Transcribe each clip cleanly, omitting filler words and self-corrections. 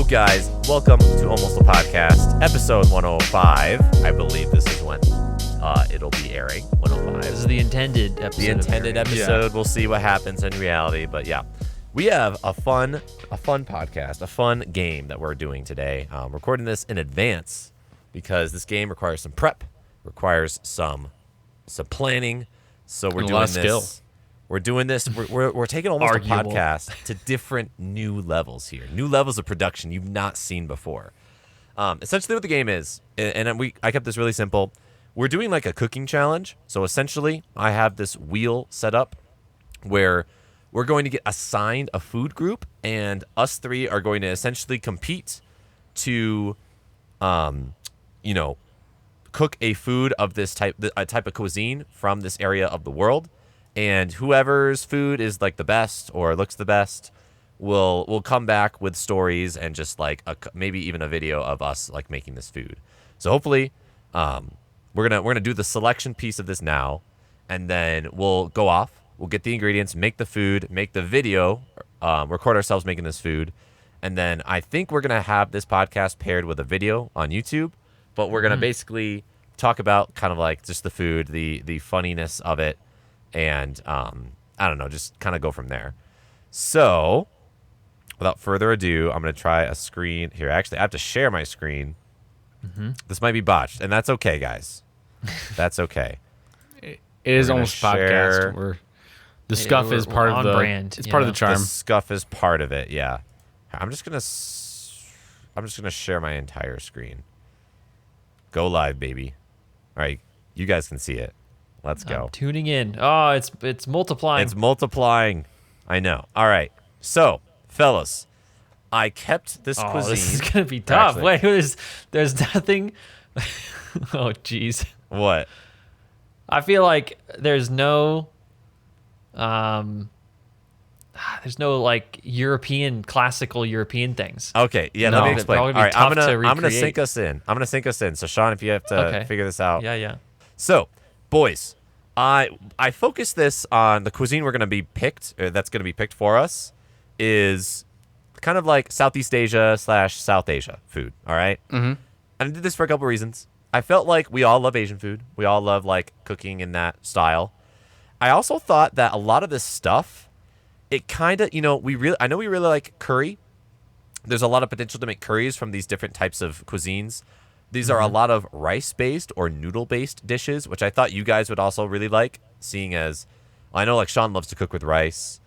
guys? Welcome to Almost a Podcast, episode 105. I believe this is when it'll be airing. 105. This is the intended episode. The intended episode. We'll see what happens in reality, but yeah, we have a fun podcast, a fun game that we're doing today. Recording this in advance because this game requires some prep, requires some planning. So we're doing this. Skill. We're doing this. We're taking almost a podcast to different new levels here. New levels of production you've not seen before. Essentially, what the game is, and I kept this really simple. We're doing like a cooking challenge. So essentially, I have this wheel set up where we're going to get assigned a food group, and us three are going to essentially compete to, cook a food of this type, a type of cuisine from this area of the world. And whoever's food is like the best or looks the best will come back with stories and just like maybe even a video of us like making this food. So hopefully, we're gonna do the selection piece of this now, and then we'll go off. We'll get the ingredients, make the food, make the video, record ourselves making this food, and then I think we're gonna have this podcast paired with a video on YouTube. But we're gonna basically talk about kind of like just the food, the funniness of it. And I don't know, just kind of go from there. So, without further ado, I'm going to try a screen here. Actually, I have to share my screen. This might be botched, and that's okay, guys. That's okay. It is almost podcast. Where the scuff is part of the brand. It's part of the charm. The scuff is part of it. Yeah. I'm just gonna share my entire screen. Go live, baby. All right, you guys can see it. Let's go. I'm tuning in. Oh, it's multiplying. It's multiplying. I know. All right. So, fellas, I kept this cuisine. This is gonna be tough. Actually, wait, there's nothing. Oh, jeez. What? I feel like there's no like classical European things. Okay. Yeah. Let me explain. All right. I'm gonna sync us in. So, Sean, if you have to figure this out. Yeah. So, boys, I focus this on the cuisine we're going to be picked, or that's going to be picked for us, is kind of like Southeast Asia / South Asia food, all right? And I did this for a couple reasons. I felt like we all love Asian food. We all love, like, cooking in that style. I also thought that a lot of this stuff, it kind of, I know we really like curry. There's a lot of potential to make curries from these different types of cuisines. These are a lot of rice-based or noodle-based dishes, which I thought you guys would also really like, seeing as I know like Sean loves to cook with rice.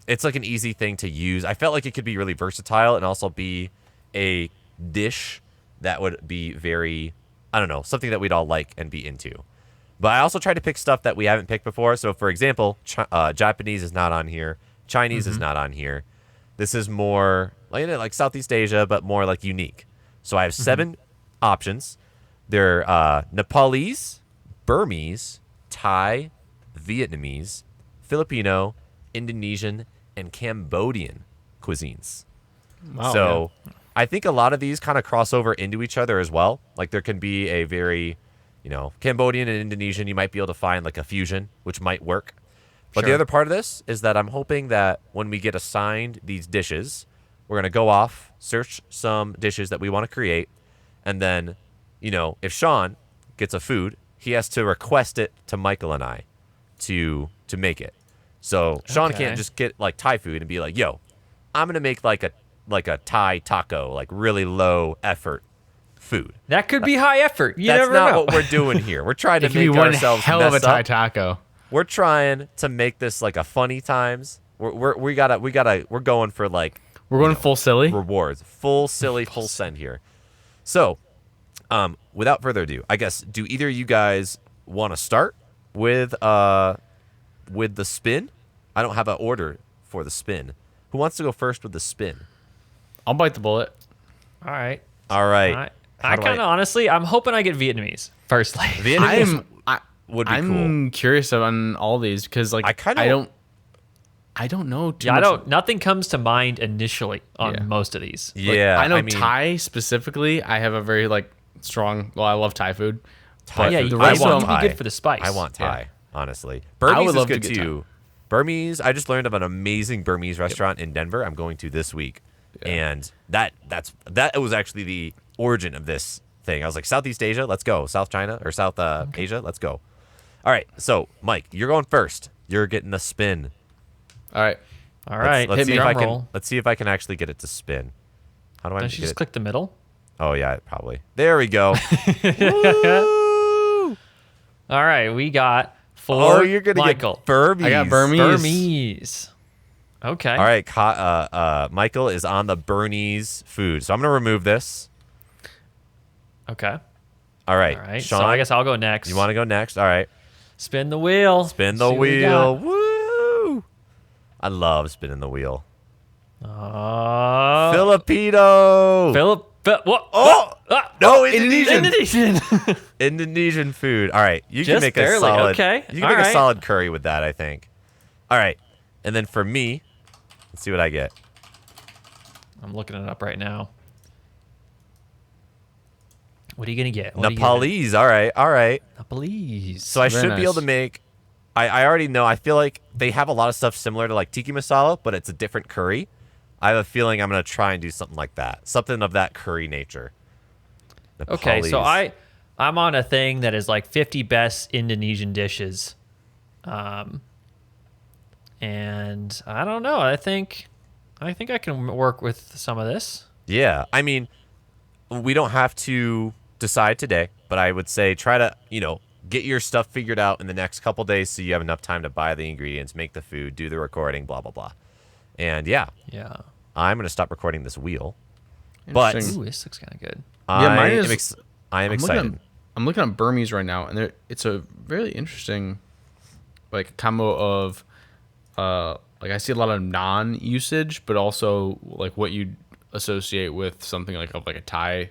It's like an easy thing to use. I felt like it could be really versatile and also be a dish that would be very, I don't know, something that we'd all like and be into. But I also tried to pick stuff that we haven't picked before. So, for example, Japanese is not on here. Chinese is not on here. This is more like Southeast Asia, but more like unique. So I have 7 options. They're Nepalese, Burmese, Thai, Vietnamese, Filipino, Indonesian, and Cambodian cuisines. Wow, so I think a lot of these kind of cross over into each other as well. Like there can be a very, Cambodian and Indonesian, you might be able to find like a fusion, which might work. But the other part of this is that I'm hoping that when we get assigned these dishes, we're going to go off, search some dishes that we want to create, and then, if Sean gets a food, he has to request it to Michael and I to make it. So Sean can't just get like Thai food and be like, "Yo, I'm gonna make like a Thai taco, like really low effort food." That could be high effort. That's not what we're doing here. We're trying to make ourselves hell of a Thai taco. We're trying to make this like a funny times. We're going for like full silly rewards, full silly, full send here. So, without further ado, I guess, do either of you guys want to start with the spin? I don't have an order for the spin. Who wants to go first with the spin? I'll bite the bullet. All right. I kind of honestly, I'm hoping I get Vietnamese firstly. Vietnamese would be cool. I'm curious on all these because like I don't know too much. Nothing comes to mind initially on most of these. Yeah, I know Thai specifically. I have a very like strong. Well, I love Thai food. Thai food. The rest of them would be good for the spice. I want Thai, honestly. Burmese is good too. Burmese. I just learned of an amazing Burmese restaurant in Denver. I'm going to this week. And that was actually the origin of this thing. I was like, Southeast Asia, let's go. South China or South Asia, let's go. All right, so Mike, you're going first. You're getting a spin. All right. Let's see if I can. Let's see if I can actually get it to spin. How do I? Don't you just click the middle? Oh yeah, probably. There we go. Woo! All right, we got for you're gonna Michael. Get Burmese. I got Burmese. Burmese. Okay. All right, Michael is on the Bernese food, so I'm gonna remove this. Okay. All right, Sean. So I guess I'll go next. You want to go next? All right. Spin the wheel. Spin the wheel. Woo! I love spinning the wheel. Filipino. What? Oh! No, Indonesian. Indonesian. Indonesian food. All right, you can Just make barely. a solid. Okay. You can make a solid curry with that, I think. All right, and then for me, let's see what I get. I'm looking it up right now. What are you gonna get? Nepalese. All right. Nepalese. So I should be able to make. I already know. I feel like they have a lot of stuff similar to like tiki masala, but it's a different curry. I have a feeling I'm gonna try and do something like that, something of that curry nature. Nepalese. Okay, so I'm on a thing that is like 50 best Indonesian dishes, and I don't know. I think I can work with some of this. Yeah, I mean, we don't have to decide today, but I would say try to get your stuff figured out in the next couple days so you have enough time to buy the ingredients, make the food, do the recording, blah blah blah. And yeah, I'm gonna stop recording this wheel. But ooh, this looks kind of good. I am excited. I'm looking at Burmese right now, and it's a really interesting, like, combo of, like, I see a lot of non-usage, but also like what you associate with something like a Thai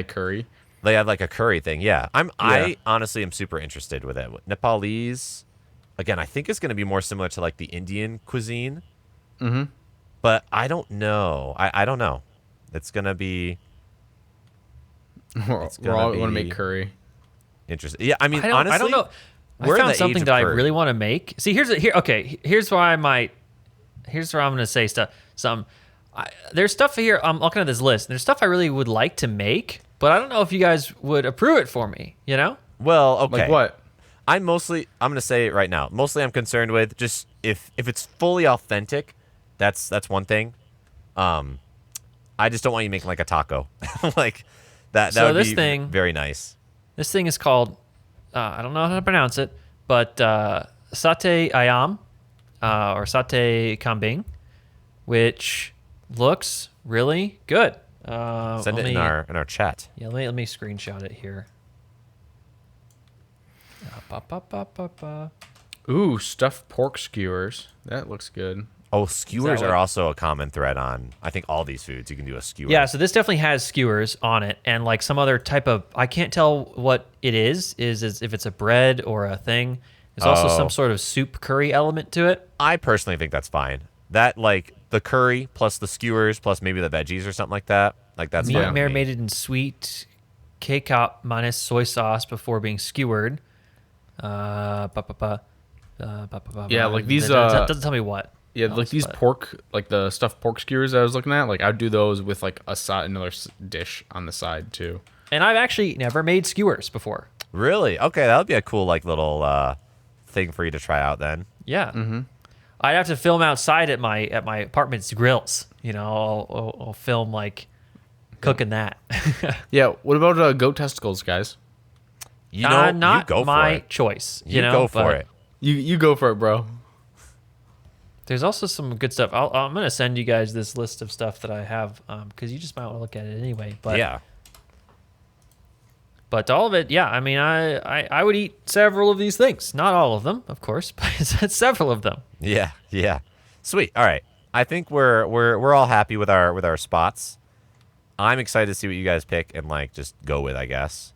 curry. They have like a curry thing, yeah. I honestly am super interested with it. Nepalese, again, I think it's going to be more similar to like the Indian cuisine. Mm-hmm. But I don't know. I don't know. It's going to be. We want to make curry. Interesting. Yeah, I mean, honestly, I don't know. I found something that I really want to make. See, here's where I'm going to say stuff. There's stuff here. I'm looking at this list. There's stuff I really would like to make, but I don't know if you guys would approve it for me. You know? Well, okay. Like what? I'm going to say it right now. Mostly, I'm concerned with just if it's fully authentic. That's one thing. I just don't want you making like a taco, like that. That would be very nice. This thing is called. I don't know how to pronounce it, but satay ayam or satay kambing, which looks really good. Send it in our chat. Yeah, let me screenshot it here. Ooh, stuffed pork skewers. That looks good. Oh, skewers are also a common thread on, I think, all these foods. You can do a skewer. Yeah, so this definitely has skewers on it, and like some other type of, I can't tell what it is if it's a bread or a thing. There's also some sort of soup curry element to it. I personally think that's fine. That, like, the curry plus the skewers plus maybe the veggies or something like that, like that's fine. Meat marinated in sweet K-cup minus soy sauce before being skewered. Yeah, like these. It doesn't tell me what. Yeah, like these pork, like the stuffed pork skewers I was looking at, like I'd do those with like another dish on the side too. And I've actually never made skewers before. Really? Okay, that would be a cool like little thing for you to try out then. Yeah. Mm-hmm. I'd have to film outside at my apartment's grills. You know, I'll film like cooking that. Yeah. What about goat testicles, guys? Not you go my for it. choice. You go for it. You go for it, bro. There's also some good stuff. I'm going to send you guys this list of stuff that I have because you just might want to look at it anyway. But yeah. But all of it, yeah. I mean, I would eat several of these things. Not all of them, of course, but several of them. Yeah. Sweet. All right. I think we're all happy with our spots. I'm excited to see what you guys pick and like just go with, I guess.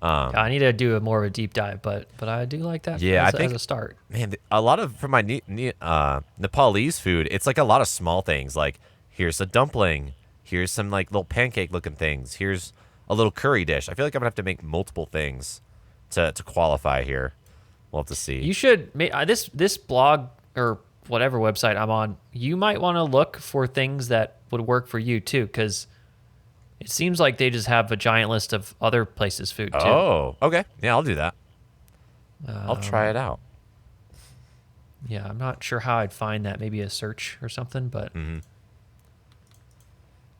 I need to do more of a deep dive, but I do like that. Yeah, as a start. Man, a lot of for my Nepalese food, it's like a lot of small things. Like here's a dumpling, here's some like little pancake looking things, here's a little curry dish. I feel like I'm gonna have to make multiple things to qualify here. We'll have to see. You should make this blog or whatever website I'm on, you might want to look for things that would work for you too, because it seems like they just have a giant list of other places' food too. Oh, okay. Yeah, I'll do that. I'll try it out. Yeah, I'm not sure how I'd find that. Maybe a search or something, but...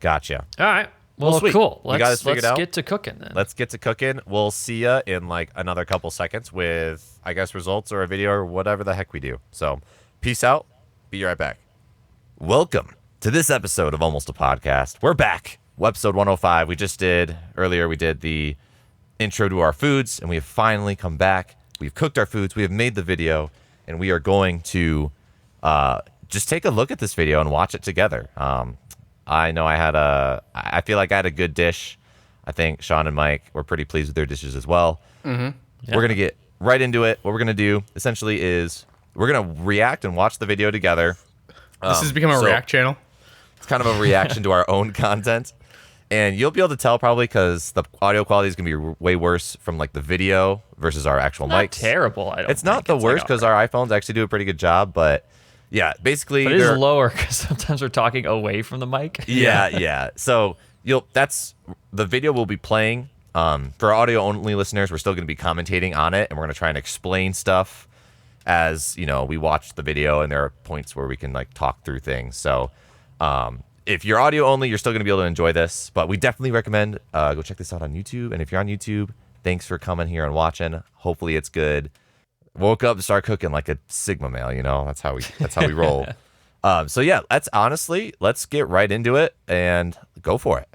Gotcha. All right. Well, sweet. cool. We got this figured out. Let's get to cooking then. Let's get to cooking. We'll see ya in like another couple seconds with, I guess, results or a video or whatever the heck we do. So, peace out. Be right back. Welcome to this episode of Almost a Podcast. We're back. Episode 105. We did the intro to our foods, and we have finally come back. We've cooked our foods. We have made the video, and we are going to just take a look at this video and watch it together. I know I feel like I had a good dish. I think Sean and Mike were pretty pleased with their dishes as well. Yeah. We're going to get right into it. What we're going to do essentially is we're going to react and watch the video together. This has become a React channel. It's kind of a reaction to our own content. And you'll be able to tell probably because the audio quality is going to be way worse from like the video versus our actual Not mics. terrible. It's not the worst because our iPhones actually do a pretty good job, but yeah, basically. But it is lower because sometimes we're talking away from the mic. Yeah. So the video will be playing. For audio only listeners, we're still going to be commentating on it, and we're going to try and explain stuff as we watch the video, and there are points where we can like talk through things. So if you're audio only, you're still going to be able to enjoy this, but we definitely recommend go check this out on YouTube. And if you're on YouTube, thanks for coming here and watching. Hopefully it's good. Woke up to start cooking like a Sigma male, that's how we roll. So yeah, let's get right into it and go for it.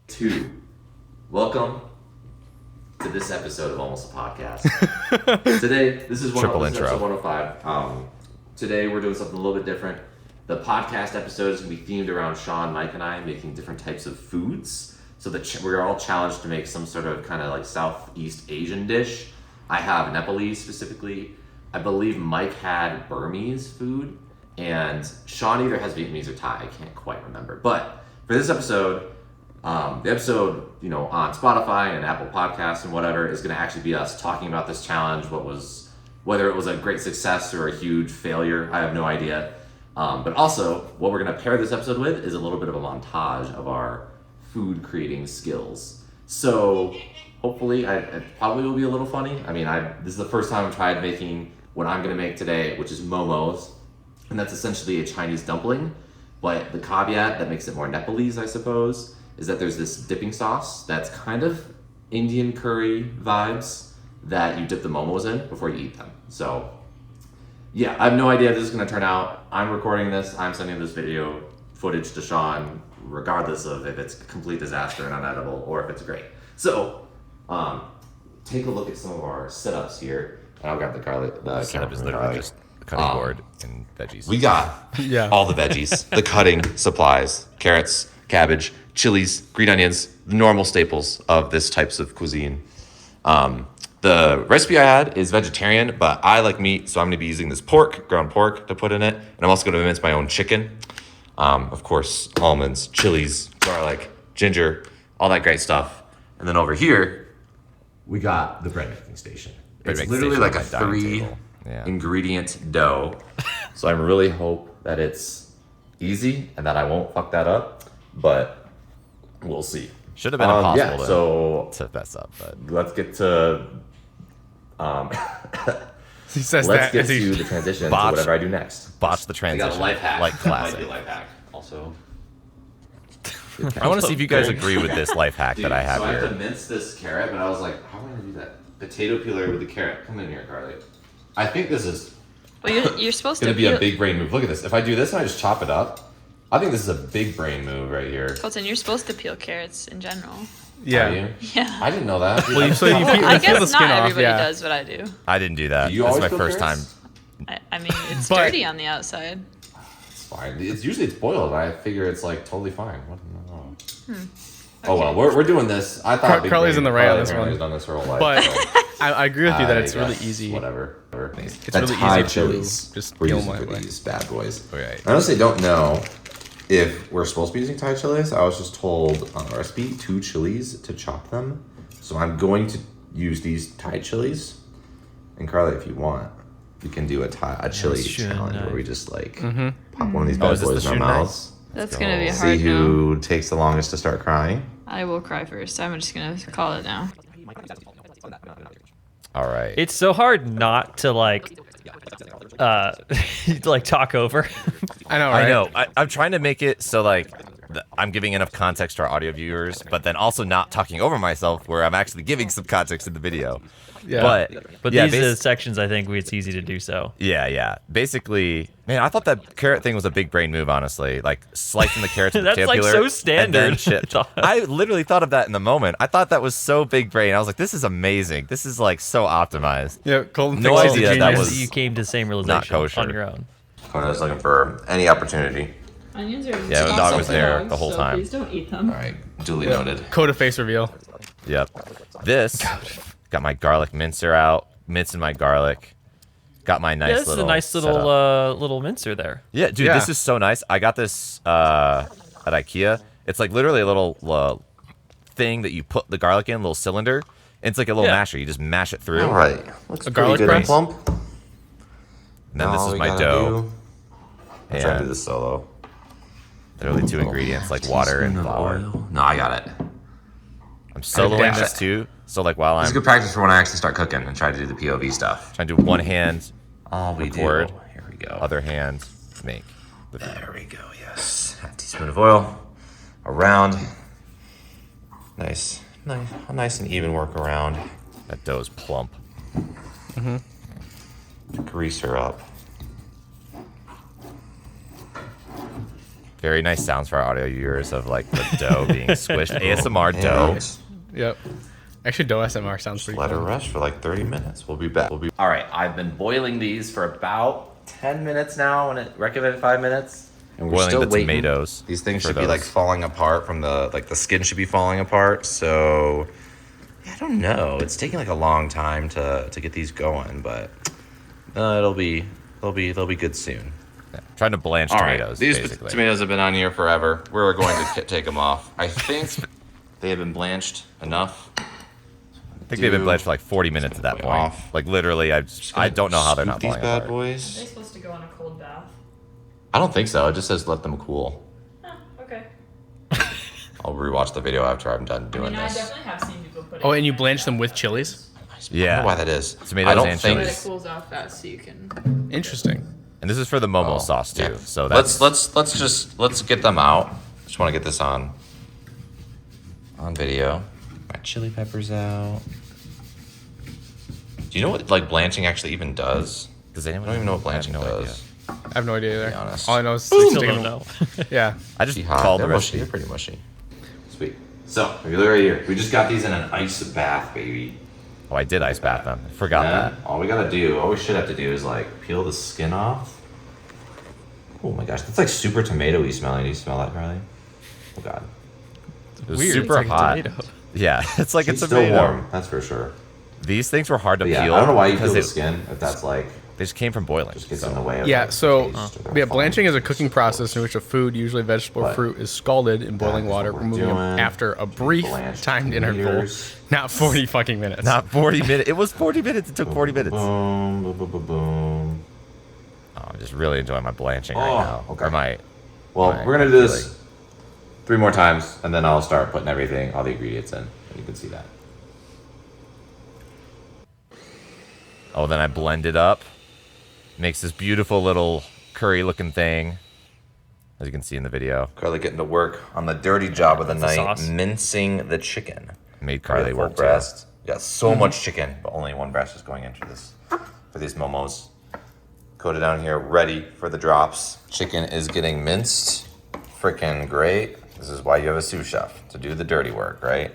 2. Welcome to this episode of Almost a Podcast. Today, this is Triple this is intro. episode 105. Today we're doing something a little bit different. The podcast episode is going to be themed around Sean, Mike, and I making different types of foods. So that we're all challenged to make some sort of kind of like Southeast Asian dish. I have Nepalese specifically. I believe Mike had Burmese food. And Sean either has Vietnamese or Thai. I can't quite remember. But for this episode, the episode, on Spotify and Apple Podcasts and whatever is going to actually be us talking about this challenge, whether it was a great success or a huge failure, I have no idea. But also, what we're going to pair this episode with is a little bit of a montage of our food creating skills. So hopefully, it probably will be a little funny. I mean, this is the first time I've tried making what I'm going to make today, which is momos. And that's essentially a Chinese dumpling. But the caveat that makes it more Nepalese, I suppose, is that there's this dipping sauce that's kind of Indian curry vibes that you dip the momos in before you eat them. So yeah, I have no idea if this is going to turn out. I'm recording this. I'm sending this video footage to Sean, regardless of if it's a complete disaster and unedible or if it's great. So take a look at some of our setups here. I'll grab the garlic. The setup is literally just a cutting board and veggies. We got all the veggies, the cutting supplies, carrots, cabbage, chilies, green onions, the normal staples of this types of cuisine. The recipe I had is vegetarian, but I like meat, so I'm going to be using this ground pork to put in it. And I'm also going to mince my own chicken. Of course, almonds, chilies, garlic, ginger, all that great stuff. And then over here, we got the bread making station. It's literally like a 3 ingredient dough. So I really hope that it's easy and that I won't fuck that up, but we'll see. Should have been impossible to mess up, but let's get to He says let's that get as he to the transition to Botch. whatever I do next. botch the I transition. got a life hack. Like Might classic. be a life hack. Also, I want to see if you guys agree with this life hack that I have so I have to here. mince this carrot, but I was like, how am I gonna do that? Potato peeler with the carrot. Come in here, Carly. I think this is Well, you're supposed gonna to be a peel. big brain move. Look at this. If I do this and I just chop it up, I think this is a big brain move right here. Colton, you're supposed to peel carrots in general. Are yeah. you? Yeah. I didn't know that. Well, you peel, I you peel the guess skin not off. everybody Yeah. does what I do. I didn't do that. Do you This is always my peel first time. carrots? I mean, it's But- dirty on the outside. It's fine. It's usually boiled. I figure it's like totally fine. What? No. Oh well, we're doing this. I thought Big Carly's Brain- in the right on Carly this apparently one. has done this her whole life. But so I agree with you that I it's really guess easy. Whatever. It's That's really Thai easy to chilies. just we're peel using my for way. these bad boys. Okay. I honestly don't know if we're supposed to be using Thai chilies. I was just told on the recipe 2 chilies to chop them. So I'm going to use these Thai chilies. And Carly, if you want, we can do a chili challenge where we just like pop one of these Oh, bad is this boys the in our shoe mouths. That's gonna be a See hard no. who takes the longest to start crying. I will cry first. I'm just gonna call it now. All right. It's so hard not to like like talk over. I know, right? I know. I'm trying to make it so like I'm giving enough context to our audio viewers, but then also not talking over myself, where I'm actually giving some context in the video. Yeah. But yeah, these sections, I think it's easy to do so. yeah. Basically, man, I thought that carrot thing was a big brain move. Honestly, like slicing the carrots with the That's, like, tabular so and then standard. chipped. I literally thought of that in the moment. I thought that was so big brain. I was like, this is amazing. This is like so optimized. Yeah, Colton No thinks he's a idea that genius. was You came to the same realization kosher. on your own. I was looking for any opportunity. Onions are Yeah, the dog was there the whole time. Please don't eat them. All right, duly noted. Code of face reveal. Yep. This got my garlic mincer out, mincing my garlic. Got my nice Yeah, this is little a nice little setup. little mincer there. Yeah, dude, Yeah. this is so nice. I got this at IKEA. It's like literally a little thing that you put the garlic in, a little cylinder. And it's like a little Yeah. masher. You just mash it through. All right, looks A pretty garlic good and press? plump. And then this All is we my gotta dough. do- I'm trying to do And this solo. literally two ingredients like water and Teaspoon of flour. oil. No, I got it. I'm soloing dash this it. too. So like while It's I'm good practice for when I actually start cooking and try to do the POV stuff. trying to do one hand, All we record, do. Here we go. other hand, make. There we go. Yes. Half teaspoon of oil. Around. Nice. A nice and even work around. That dough's plump. Grease her up. Very nice sounds for our audio viewers of like the dough being squished. ASMR dough. And Yep. Actually, dough SMR sounds pretty let her cool. rest for like 30 minutes. We'll be back. All right. I've been boiling these for about 10 minutes now, and it recommended 5 minutes. And we're Boiling still the waiting. tomatoes These things for should be like those. falling apart from the skin should be falling apart. So yeah, I don't know. It's taking like a long time to get these going, but they'll be good soon. Trying to blanch All right, tomatoes, these basically. tomatoes have been on here forever. We're going to take them off. I think they have been blanched enough. I think they've been blanched for like 40 minutes at that point. Off. Like literally, I don't know how they're not these falling bad apart. boys. supposed to go in a cold bath? I don't think so. It just says let them cool. Okay. I'll rewatch the video after I'm done doing this. definitely have seen people put Oh, and you blanch them with chilies? I Yeah. don't know why that is. Tomatoes I don't and think. chilies. cools off fast so you can. Interesting. And this is for the Momo Oh, sauce too. yeah. So that's let's get them out. Just want to get this on video. My chili peppers out. Do you know what like blanching actually even does? Does I anyone don't even know what I have blanching no does. idea. I have no idea either. be honest. All I know is Still sticking don't them- know. Yeah. I just Pretty hot. called the They're mushy. recipe. They're pretty mushy. Sweet. So if you look right here, we just got these in an ice bath, baby. Oh, I did ice bath them. I forgot that. All we should have to do is like peel the skin off. Oh my gosh, that's like super tomatoey smelling. Do you smell that, Carly? Oh god. It was Weird. super It's like a hot. tomato. Yeah, it's like It's a still tomato. warm, that's for sure. These things were hard to But yeah, peel. I don't know why you because peel the they- skin if that's like They just came from boiling. just gets so. in the way of Yeah, like, so the taste or the yeah, fun. blanching is a cooking process in which a food, usually vegetable or But fruit, is scalded in boiling is water, what we're removing them doing. after a brief Blanched timed interval, tomatoes. not 40 fucking minutes. Not 40 minutes. It was 40 minutes. It took 40 minutes. Oh, Boom, boom, boom, boom, boom. I'm just really enjoying my blanching Oh, right now. okay. Or my Well, Right, we're gonna do this really. 3 more times, and then I'll start putting everything, all the ingredients in, and you can see that. Oh, then I blend it up. Makes this beautiful little curry-looking thing, as you can see in the video. Carly getting to work on the dirty job of the That's the night, sauce. mincing the chicken. Made Carly Full work too. breast. Got so much chicken, but only one breast is going into this for these momos. Coated down here, ready for the drops. Chicken is getting minced. Freaking great. This is why you have a sous chef, to do the dirty work, right?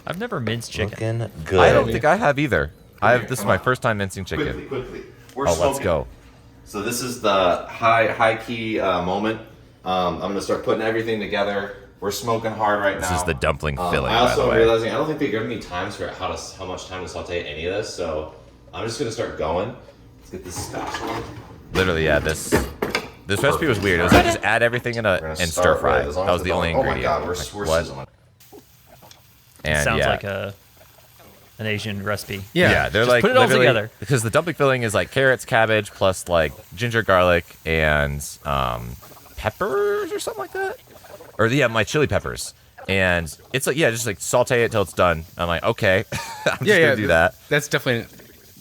I've never minced chicken. Looking good. I don't think I have either. This is my first time mincing chicken. Quickly. We're Oh, let's go. So this is the high key moment. I'm gonna start putting everything together. We're smoking hard right now. This is the dumpling filling, I by also the am way. realizing I don't think they give me times for how much time to saute any of this. So I'm just gonna start going. Let's get this spatula. Literally, yeah. This recipe was weird. It was like just add everything in We're gonna and start stir fry. with- as long That as was it's the only done. ingredient. Oh my god, we're Like, what? sizzling. And Sounds yeah, like a an Asian recipe. Yeah. they're Just like put it all literally- together. because the dumpling filling is like carrots, cabbage, plus like ginger, garlic, and peppers or something like that. Or my chili peppers. And it's like just like saute it till it's done. I'm like, okay, I'm just gonna do that. That's definitely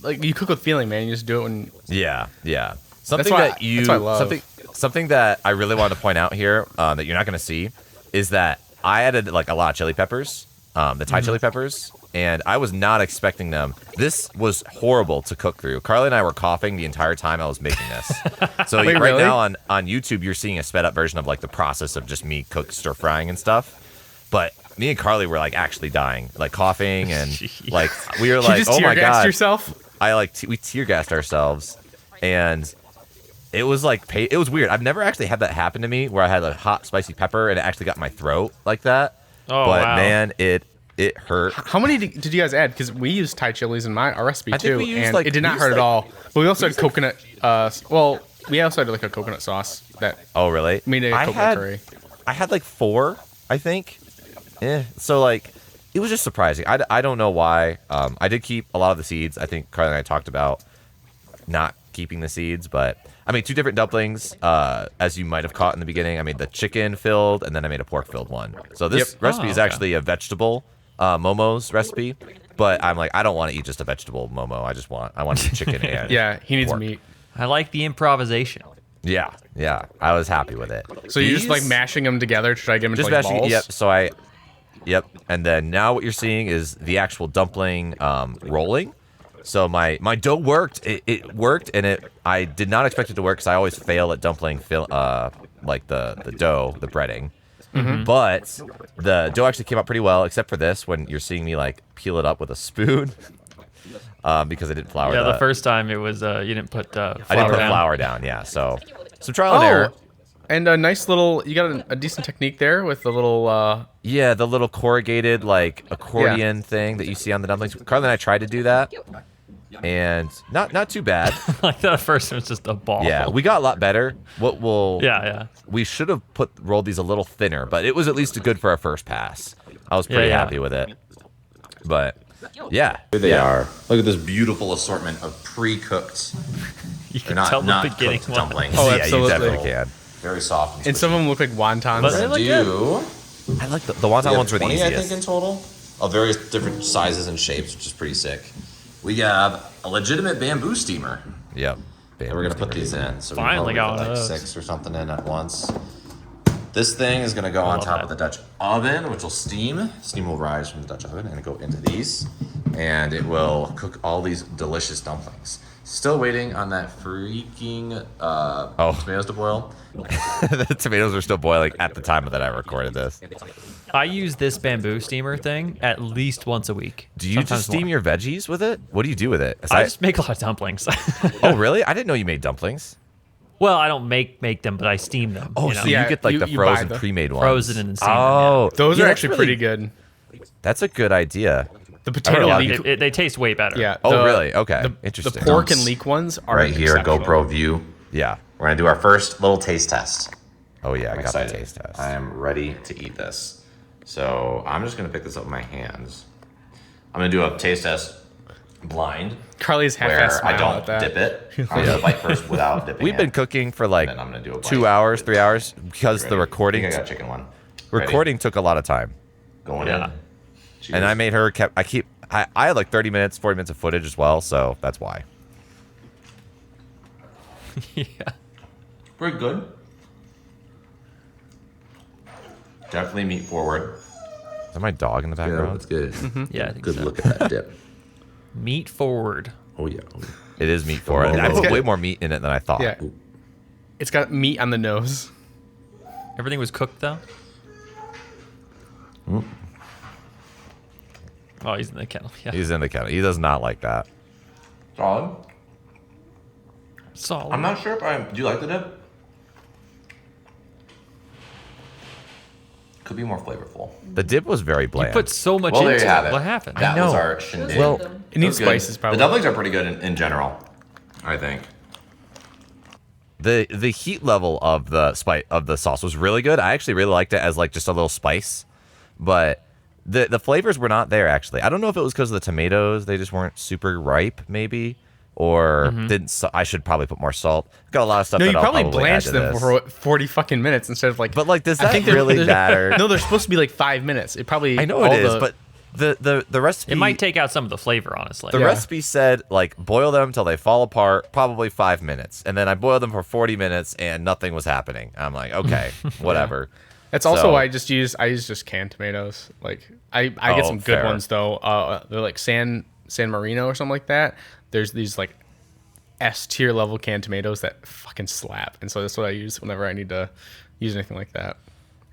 like you cook with feeling, man. You just do it when. Yeah. Something why- that you that's what I love. something that I really wanted to point out here that you're not gonna see is that I added like a lot of chili peppers, the Thai chili peppers, and I was not expecting them. This was horrible to cook through. Carly and I were coughing the entire time I was making this. So Wait, right really? now on YouTube, you're seeing a sped up version of like the process of just me stir frying and stuff. But me and Carly were like actually dying, like coughing and like we were like, you just oh my tear-gassed god, yourself. I like we tear gassed ourselves, and it was like it was weird. I've never actually had that happen to me where I had a hot spicy pepper and it actually got in my throat like that. Oh, but wow. man, it hurt. How many did you guys add? Because we used Thai chilies in our recipe I think too, we used, and like- it did we not used, hurt at like- all. But we also had coconut. We also had like a coconut sauce that Oh really? made a coconut curry. I had like 4, I think. So like it was just surprising. I don't know why. I did keep a lot of the seeds. I think Carly and I talked about not keeping the seeds, but I made 2 different dumplings, as you might have caught in the beginning. I made the chicken filled, and then I made a pork filled one. So this Yep. recipe Oh, is okay. actually a vegetable Momo's recipe, but I'm like, I don't want to eat just a vegetable Momo. I want to eat chicken and Yeah, he needs pork. meat. I like the improvisation. Yeah. I was happy with it. So you're just like These- mashing them together to try to get them into just like mashing. balls. Yep. So and then now what you're seeing is the actual dumpling rolling. So my dough worked. It worked, and I did not expect it to work because I always fail at dumpling like the dough, the breading. But the dough actually came out pretty well, except for this when you're seeing me like peel it up with a spoon because I didn't flour. Yeah, the first time it was you didn't put flour I didn't put down. flour down. Yeah, so some trial and error. And a nice little. You got a decent technique there with the little. Yeah, the little corrugated like accordion thing that you see on the dumplings. Carly and I tried to do that, and not too bad. Like the first one was just a ball. Yeah, we got a lot better. Yeah. We should have rolled these a little thinner, but it was at least good for our first pass. I was pretty Yeah. happy with it. But yeah, Here they are. Look at this beautiful assortment of pre-cooked, You or can not tell the not beginning cooked one. dumplings. Oh, yeah, absolutely. you definitely can. Very soft. And some of them look like wontons. But they look good. do. I like the wonton We have ones were the 20, I think, easiest. in total, of various different sizes and shapes, which is pretty sick. We have a legitimate bamboo steamer, Yep. and we're gonna put these in. So Finally we got probably one put of like those. 6 or something in at once. This thing is gonna go on love top that. of the Dutch oven, which will steam. Steam will rise from the Dutch oven and go into these, and it will cook all these delicious dumplings. Still waiting on that freaking tomatoes to boil. The tomatoes were still boiling at the time that I recorded this. I use this bamboo steamer thing at least once a week. Do you sometimes just steam more. your veggies with it? What do you do with it? 'Cause I just make a lot of dumplings. oh, really? I didn't know you made dumplings. Well, I don't make them, but I steam them. Oh, you know? so Yeah, you get like you- the you buy frozen the pre-made ones. Frozen and then steam them, Oh, Those yeah, are that's actually really- pretty good. That's a good idea. The potato Yeah, leek. They taste way better. Yeah. Oh, the- really? Okay. The Interesting. pork and leek ones are Right here, exceptional. GoPro view. Yeah. We're gonna do our first little taste test. Oh yeah, I I'm got that excited. taste test. I am ready to eat this. So I'm just gonna pick this up with my hands. I'm gonna do a taste test blind, Carly's half-ass where I smile at don't that. dip it. I'm gonna bite first without dipping We've it. been cooking for like Then I'm gonna do a 2 bite. hours, 3 hours because Ready? the recording I think I got chicken one. Ready? recording took a lot of time, Going Yeah. in. Cheers. and I made her I had like 30 minutes, 40 minutes of footage as well, so that's why. Yeah. Pretty good. Definitely meat forward. Is that my dog in the background? good. Yeah, I think Good so. look at that dip. Meat forward. Oh yeah. It is meat for it. I It's put got- way more meat in it than I thought. Yeah. It's got meat on the nose. Everything was cooked though. Oh, he's in the kennel. Yeah. He's in the kettle. He does not like that. Solid. Solid. I'm not sure if I. Do you like the dip? Could be more flavorful. The dip was very bland. Put so much Well, into there you have it. it. What happened? That know. was our shindig. Well, It needs Good. spices, probably. The dumplings are pretty good in general, I think. the heat level of the sauce was really good. I actually really liked it as like just a little spice, but The flavors were not there actually. I don't know if it was because of the tomatoes; they just weren't super ripe, maybe, or didn't. I should probably put more salt. Got a lot of stuff. No, that you I'll probably add blanched to them this. for 40 fucking minutes instead of like. But like, does I that think really matter? No, they're supposed to be like 5 minutes. It probably. I know it is, but the recipe. It might take out some of the flavor, honestly. The recipe said like boil them till they fall apart, probably 5 minutes, and then I boiled them for 40 minutes and nothing was happening. I'm like, okay, whatever. That's also So- why I use just canned tomatoes. Like I get some good fair. ones though. They're like San Marino or something like that. There's these like S tier level canned tomatoes that fucking slap, and so that's what I use whenever I need to use anything like that.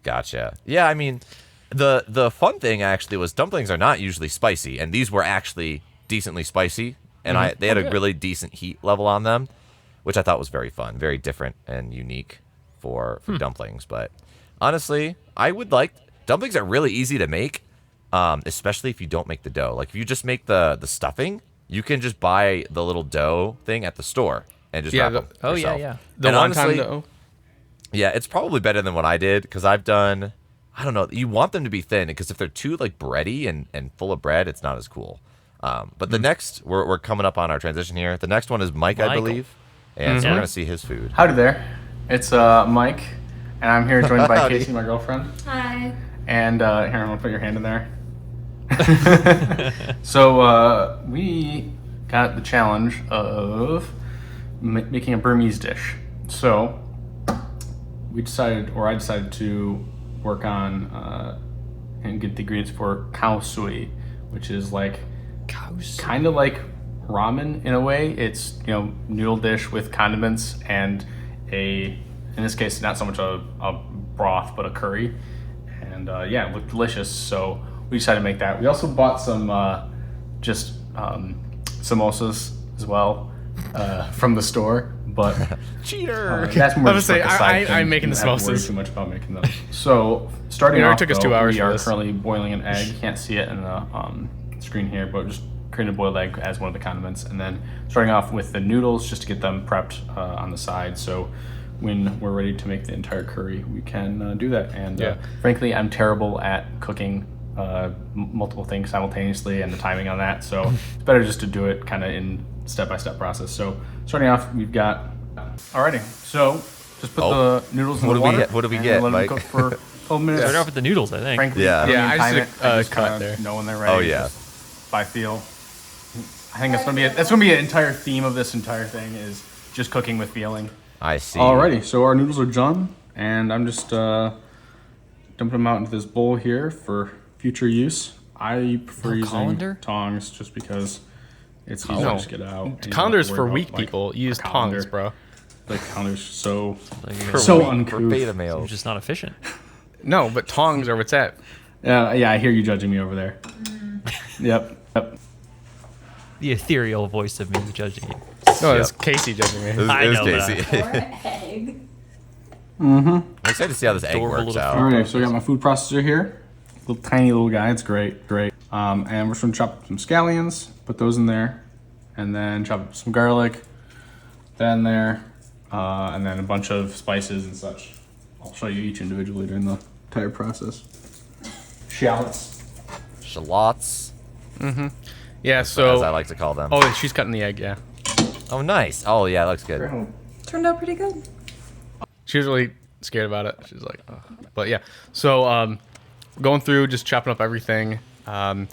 Gotcha. Yeah, I mean, the fun thing actually was dumplings are not usually spicy, and these were actually decently spicy, and they had a really decent heat level on them, which I thought was very fun, very different and unique for dumplings. But honestly, I would like dumplings are really easy to make, especially if you don't make the dough. Like if you just make the stuffing, you can just buy the little dough thing at the store and just wrap them yourself. The And wonton honestly, dough. yeah, it's probably better than what I did because I've done. I don't know. You want them to be thin because if they're too like bready and full of bread, it's not as cool. But the next, we're coming up on our transition here. The next one is Mike, I Michael. believe, and so we're gonna see his food. Howdy there. It's Mike, and I'm here joined by Howdy. Casey, my girlfriend. Hi. And here, I'm gonna put your hand in there. So we got the challenge of making a Burmese dish. So I decided to work on and get the ingredients for sooooo, which is like kind of like ramen in a way. It's noodle dish with condiments and in this case not so much a broth but a curry, and yeah, it looked delicious. So we decided to make that. We also bought some samosas as well from the store, but Cheater. that's more. I was just like gonna a say, side I'm thing. making the Didn't have to worry samosas. too much about making those. So starting It already off, took us though, 2 hours we for are this. currently boiling an egg. You can't see it in the screen here, but just creating a boiled egg as one of the condiments, and then starting off with the noodles just to get them prepped on the side. So when we're ready to make the entire curry, we can do that. And frankly, I'm terrible at cooking multiple things simultaneously and the timing on that. So it's better just to do it kind of in step-by-step process. So starting off, we've got. Alrighty, so just put the noodles in the water. What do we and get, let Mike? them cook for 12 minutes. Start off with the noodles, I think. Frankly, Yeah. I don't Yeah, even I time just it. I just cut kinda there. know when they're ready. Oh, yeah. just by feel. I think that's gonna be an entire theme of this entire thing is just cooking with feeling. I see. Alrighty, so our noodles are done, and I'm just dumping them out into this bowl here for future use. I prefer No using colander? tongs just because it's easier to just get out. and you don't have to Colanders worry for about, weak like, people. Use a colander. tongs, bro. Like colander's so Like, so For uncouth. beta you're males. just not efficient. No, but tongs are what's at. Yeah, I hear you judging me over there. Yep. The ethereal voice of me judging you. No, it's Casey judging me. It was I know, but Casey. Egg. I'm excited to see how this egg Adorable works little out. All right, so we got my food processor here. Little tiny little guy. It's great. And we're just gonna chop up some scallions, put those in there, and then chop up some garlic. That in there, and then a bunch of spices and such. I'll show you each individually during the entire process. Shallots. Shallots, Yeah, as I so. like to call them. Oh, she's cutting the egg, yeah. Oh, nice. Oh, yeah, that looks good. Turned out pretty good. She was really scared about it. She's like, oh. But yeah. So going through, just chopping up everything. One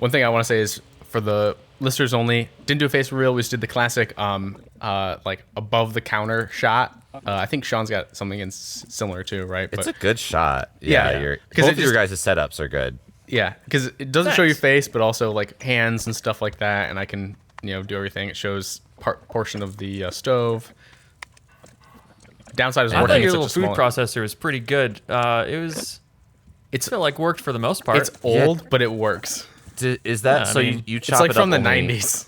thing I want to say is for the listeners only, didn't do a face reveal. We just did the classic like above the counter shot. I think Sean's got something similar too, right? It's But, a good shot. Yeah, Yeah, yeah. both it of your just- guys' setups are good. yeah, because it doesn't show your Thanks. face, but also like hands and stuff like that, and I can do everything. It shows portion of the stove. Downside is I working thought your in little such a food small. processor was pretty good. It's feel like worked for the most part. It's old, but it works. Is that Yeah, I so? mean, You It's chop like it from up the only- 90s.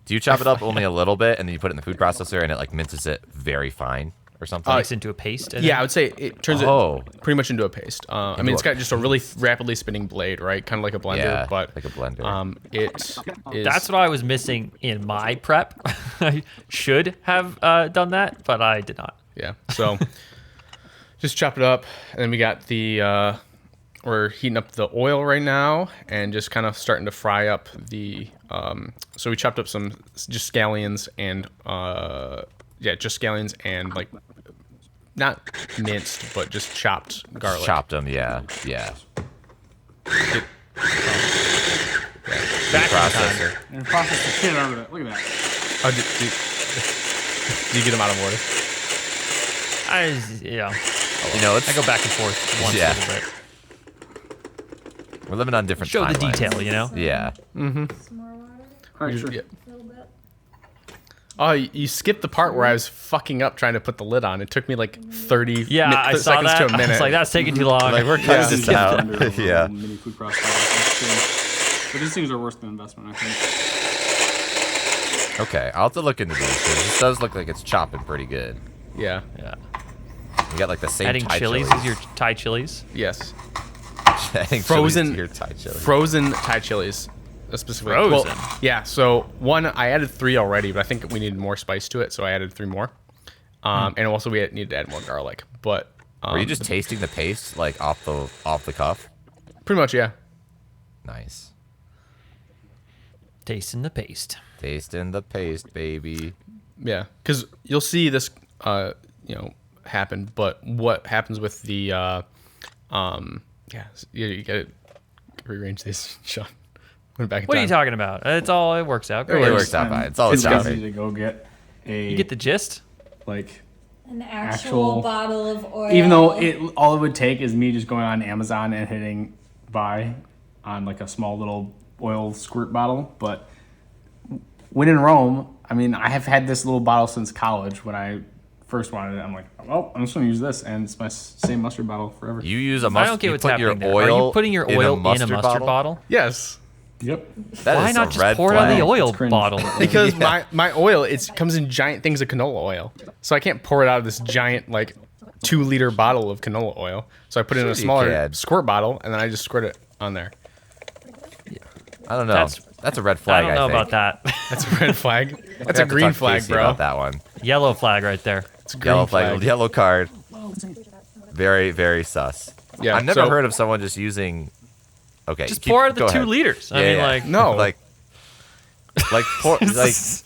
Do you chop it up only a little bit and then you put it in the food processor and it like minces it very fine or something? Mixed into a paste. I Yeah, think. I would say it turns Oh. it pretty much into a paste. I mean, it's got just a really rapidly spinning blade, right? Kind of like a blender, Yeah, but like a blender. it is. That's what I was missing in my prep. I should have done that, but I did not. Yeah. So just chop it up, and then we got the we're heating up the oil right now and just kind of starting to fry up the. So we chopped up some just scallions and just scallions and like not minced but just chopped garlic. Chopped them, yeah. Back Processor. And process the shit out of it. Look at that. Oh, do you get them out of order? You know, it's I go back and forth once Yeah. a little bit. we're living on different Show the timelines. detail, you know? Yeah. Some more water? All right, sure. Yeah. A little bit. Oh, you skipped the part where I was fucking up trying to put the lid on. It took me like 30 Yeah, I saw seconds that. to a minute. I was like, that's taking too long. Like, we're cutting this out. Yeah. Mini food processor. But these things are worth the investment, I think. Okay, I'll have to look into these because this does look like it's chopping pretty good. Yeah. Yeah. You got like the same Adding Thai chilies is your Thai chilies. Yes. Adding Frozen- chilies to your Thai chili. Frozen Thai chilies. Specifically. Frozen? Well, yeah, so one, I added 3 already, but I think we needed more spice to it, so I added 3 more. And also we needed to add more garlic. But Were you just tasting the paste like off the cuff? pretty much, yeah. Nice. Tasting the paste. Tasting the paste, baby. Yeah, because you'll see this, happen. But what happens with the, you gotta rearrange this, Sean. Went back in What are you time. talking about? It works out. Great. It works out fine. It's always easy chopping. to go get a You get the gist? like. An actual Actual- bottle of oil. Even though all it would take is me just going on Amazon and hitting buy on like a small little oil squirt bottle. But when in Rome, I mean, I have had this little bottle since college. When I first wanted it, I'm like, oh, I'm just gonna use this, and it's my same mustard bottle forever. You use a I mustard. don't get You what's put your happening there. oil. Are you putting your oil in a mustard bottle? Yes. Yep. That Why is not a just red pour it out of the flag. oil It's cringe. bottle? Because my oil comes in giant things of canola oil, so I can't pour it out of this giant like 2-liter bottle of canola oil. So I put it in a Sure you smaller can. squirt bottle, and then I just squirt it on there. I don't know. That's- That's a red flag. I don't know think. about that. That's a red flag. That's We're a gonna have to green talk to flag, Casey bro. About that one. Yellow flag right there. It's a green Yellow flag. flag. Yellow card. Very, very sus. Yeah, I've never so- heard of someone just using. Okay. Just pour out of the go 2 ahead. liters. I Yeah, mean, yeah. like, No. Like pour. Like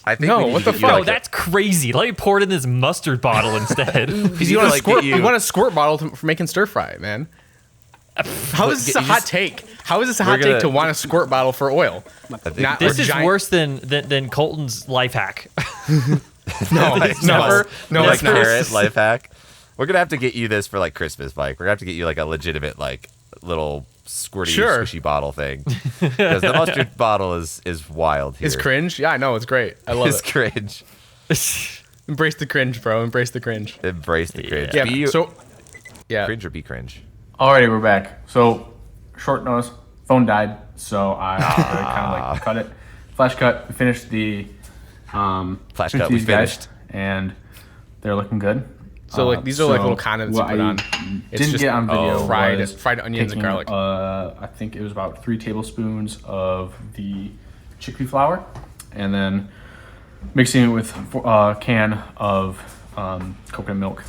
I think. No, we need what to the get you, fuck? no, like, that's crazy. Let me pour it in this mustard bottle instead. Because you need want to, a like, squirt. get you- You want a squirt bottle for making stir fry, man. How is this a you hot just- take? How is this a We're hot gonna- take to want a squirt bottle for oil? I think Not This a is giant- worse than Colton's life hack. No, It's no, never- no, like it's not. carrot life hack. We're gonna have to get you this for like Christmas, Mike. We're gonna have to get you like a legitimate like little squirty Sure. squishy bottle thing because the mustard bottle is wild here. It's cringe. Yeah, I know. It's great. I love It's it. cringe. Embrace the cringe, bro. Embrace the cringe. Embrace the cringe. Yeah. Be So, yeah. cringe or be cringe. Alrighty, we're back. So, short notice, phone died, so I kind of like cut it. Flash cut. We finished the Flash with cut, we these guys, finished. and they're looking good. So like these are like so little condiments you what put I on. It's didn't just get on video. fried was onions and taking, garlic. I think it was about 3 tablespoons of the chickpea flour, and then mixing it with a can of coconut milk,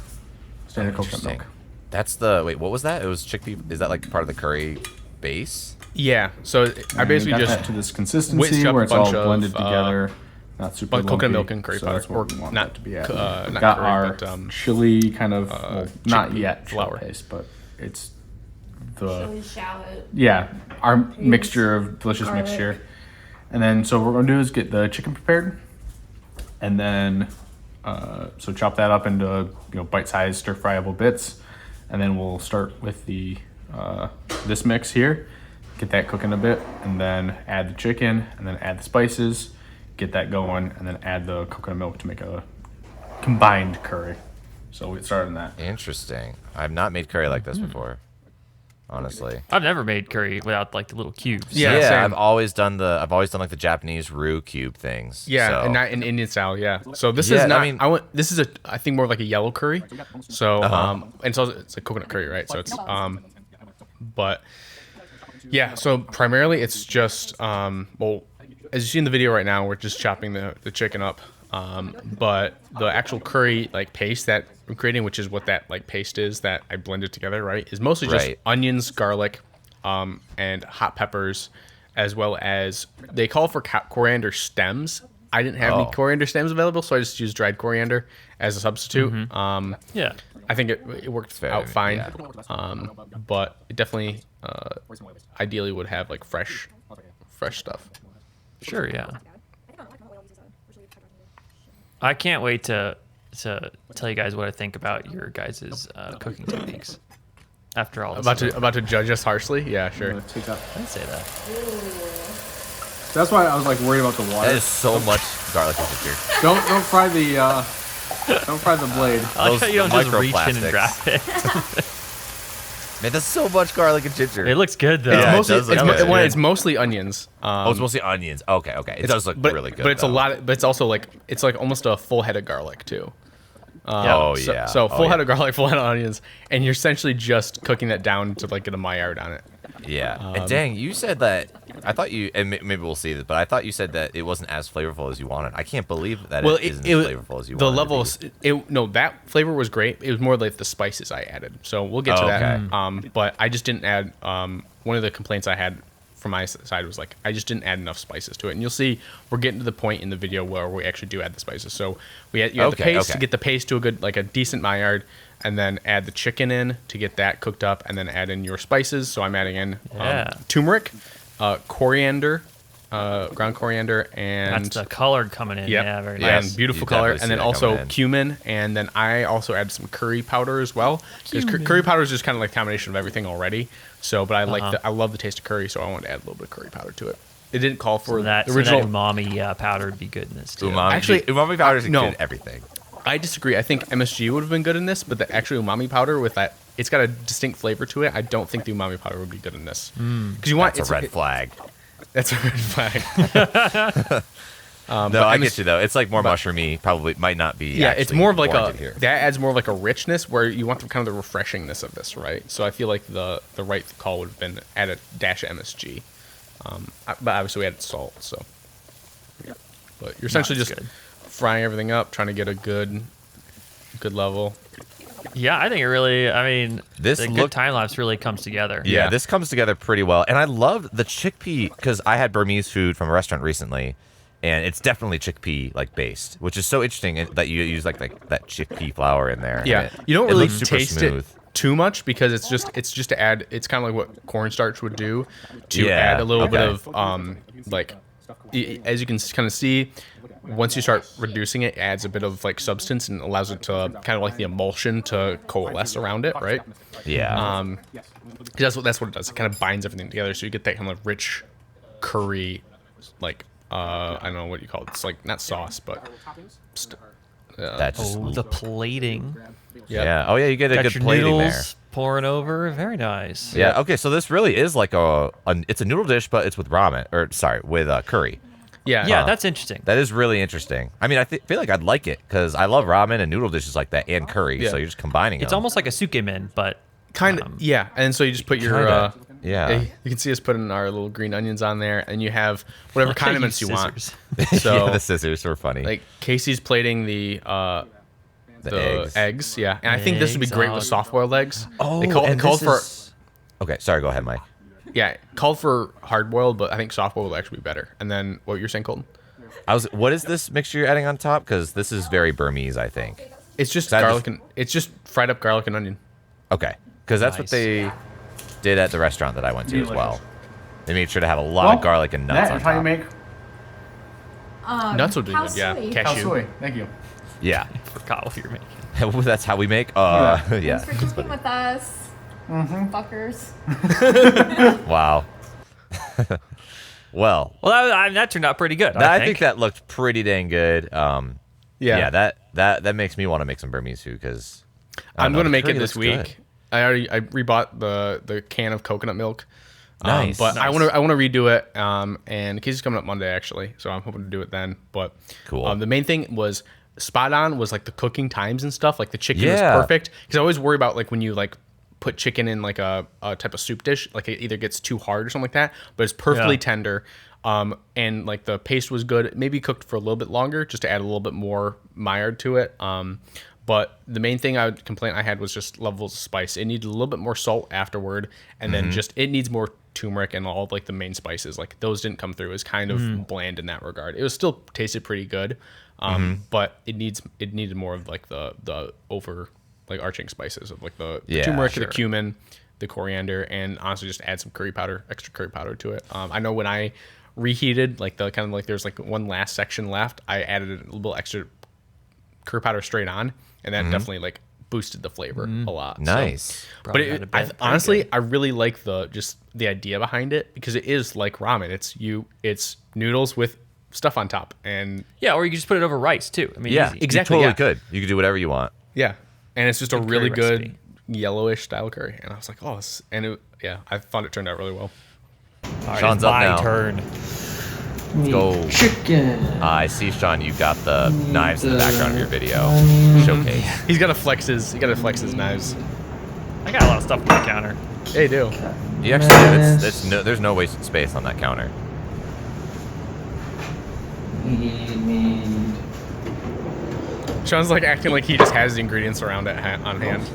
standard coconut Interesting. milk. That's the wait. What was that? It was chickpea. Is that like part of the curry base? Yeah. So I And basically we got just that to this consistency whisked up where a it's all bunch of, blended together, not super but coconut lumpy, milk and curry so powder, that's what we or want not that to be at. not got curry, our but, chili kind of well, not chickpea yet flour. flour paste, but it's the Chili shallot. yeah our mixture of delicious Garlic. mixture. And then so what we're gonna do is get the chicken prepared, and then so chop that up into bite-sized stir fryable bits, and then we'll start with the this mix here, get that cooking a bit, and then add the chicken, and then add the spices, get that going, and then add the coconut milk to make a combined curry. So we started on that. Interesting. I've not made curry like this before. Honestly. I've never made curry without like the little cubes. Yeah, same. I've always done like the Japanese roux cube things. yeah, so. and not in Indian style. Yeah. So this Yeah, is not. I mean- This is I think more of like a yellow curry. So and so it's a coconut curry, right? So it's but yeah. So primarily it's just well, as you see in the video right now, we're just chopping the chicken up. But the actual curry like paste that I'm creating, which is what that like paste is that I blended together, right, is mostly just Right. onions, garlic, and hot peppers, as well as they call for coriander stems. I didn't have any coriander stems available, so I just used dried coriander as a substitute. Yeah. I think it worked out fine, but it definitely ideally would have like fresh stuff. Sure, yeah. I can't wait to tell you guys what I think about your guys' cooking techniques after all this. About to judge us harshly? Yeah, I'm sure. gonna take that. I'd say that. That's why I was like worried about the water. That is so much garlic in here. Don't fry the blade. I like how you don't just reach in and microplastics. grab it. Man, that's so much garlic and ginger. It looks good though. Yeah, it Mostly, does look good. it's mostly onions. it's mostly onions. Okay. It does look really good. But it's though. a lot. But it's also like almost a full head of garlic too. Oh So, yeah. So full oh, head of garlic, full head of onions, and you're essentially just cooking that down to like get a Maillard on it. Yeah. And dang, you said that. I thought you, and maybe we'll see this, but I thought you said that it wasn't as flavorful as you wanted. I can't believe that it isn't as flavorful as you the wanted. levels. That flavor was great. It was more like the spices I added. So we'll get to that. But I just didn't add. One of the complaints I had from my side was like I just didn't add enough spices to it. And you'll see we're getting to the point in the video where we actually do add the spices. So you add the paste to get the paste to a decent Maillard, and then add the chicken in to get that cooked up, and then add in your spices. So I'm adding in turmeric, coriander, ground coriander, and That's the color coming in. Yep. Yeah, very yeah, nice. and beautiful You color, definitely and see then that also coming in. cumin, and then I also add some curry powder as well, because curry powder is just kind of like a combination of everything already. So, but I I love the taste of curry, so I wanted to add a little bit of curry powder to it. It didn't call for that the original. that umami powder would be good in this too. Umami. Actually, umami powder is no. good in everything. I disagree. I think MSG would have been good in this, but the actual umami powder with that, it's got a distinct flavor to it. I don't think the umami powder would be good in this, because you want That's a red flag. That's a red flag. No, I get you though. It's like more mushroomy. Probably might not be. Yeah, it's more of like warranted here. that adds more of like a richness where you want the kind of the refreshingness of this, right? So I feel like the right call would have been add a dash of MSG, but obviously we added salt. So, but you're essentially that's just good. frying everything up, trying to get a good level. Yeah, I think it really. I mean, This the good looked- time lapse really comes together. Yeah, Yeah. this comes together pretty well. And I love the chickpea because I had Burmese food from a restaurant recently, and it's definitely chickpea like based, which is so interesting that you use like that chickpea flour in there. Yeah, and you don't it really looks super taste smooth. it too much because it's just to add. It's kind of like what cornstarch would do to Yeah, add a little bit okay. of like as you can kind of see. Once you start reducing it, it adds a bit of like substance and allows it to kind of like the emulsion to coalesce around it, right? Yeah. 'Cause that's what it does. It kind of binds everything together, so you get that kind of rich curry, I don't know what you call it. It's like not sauce, but That's just, Oh, the plating. yeah. Oh yeah, you get a Got good your plating noodles pouring over. Very nice. there. Yeah. Okay, so this really is like it's a noodle dish, but it's with ramen with curry. yeah, Yeah, that's interesting. That is really interesting. I mean, I feel like I'd like it because I love ramen and noodle dishes like that and curry. Yeah. So you're just combining It's them. almost like a sukemen, but kind of yeah. And so you just put your Kinda, yeah. You can see us putting our little green onions on there, and you have whatever condiments you want. Scissors. So yeah, the scissors were funny. like Casey's plating the eggs, yeah, and I think this would be Eggs, great oh. with soft-boiled eggs. oh, They called for Okay, sorry. Go ahead, Mike. yeah, called for hard-boiled, but I think soft-boiled would actually be better. And then what you're saying, Colton? What is this mixture you're adding on top? Because this is very Burmese, I think. It's just that garlic just- and it's just fried up garlic and onion. Okay, because that's what Nice. they did at the restaurant that I went to as well. They made sure to have a lot of garlic and nuts That on is how you top. make Nuts will do how good, yeah. sweet. khao Cashew. soi. Thank you. Yeah, Forgot what you're making. that's how we make. Yeah. Yeah. Thanks for cooking with us, fuckers. Wow. Well, Well, that turned out pretty good. I think that looked pretty dang good. Yeah. That makes me want to make some Burmese food because I'm gonna make it this looks week. good. I rebought the can of coconut milk. Nice. But I Nice. want to redo it. And Casey's coming up Monday actually, so I'm hoping to do it then. But Cool. the main thing was spot on was like the cooking times and stuff. Like the chicken Yeah. was perfect because I always worry about like when you like put chicken in like a type of soup dish, like it either gets too hard or something like that. But it's perfectly Yeah. tender. And like the paste was good. Maybe cooked for a little bit longer just to add a little bit more Maillard to it. But the main thing complaint I had was just levels of spice. It needed a little bit more salt afterward, and then just it needs more turmeric and all of like the main spices. Like those didn't come through. It was kind of bland in that regard. It was still tasted pretty good, but it needed more of like the over like arching spices of like the turmeric, the cumin, the coriander, and honestly just add some extra curry powder to it. I know when I reheated, like the kind of like there's like one last section left, I added a little extra curry powder straight on, and that definitely like boosted the flavor a lot. Nice. So, but honestly, I really like the idea behind it, because it is like ramen. It's noodles with stuff on top, and or you can just put it over rice too. I mean, yeah, easy. exactly. You totally could. You could do whatever you want. Yeah, and it's just a really good recipe. yellowish style curry, and I was like, I thought it turned out really well. All right, Sean's it's up my now. turn. Go. Chicken. I see, Sean. You've got the knives in the background of your video showcase. He's got to flex his knives. I got a lot of stuff on my counter. They do. You actually, there's no wasted space on that counter. Need Sean's like acting like he just has the ingredients around on hand.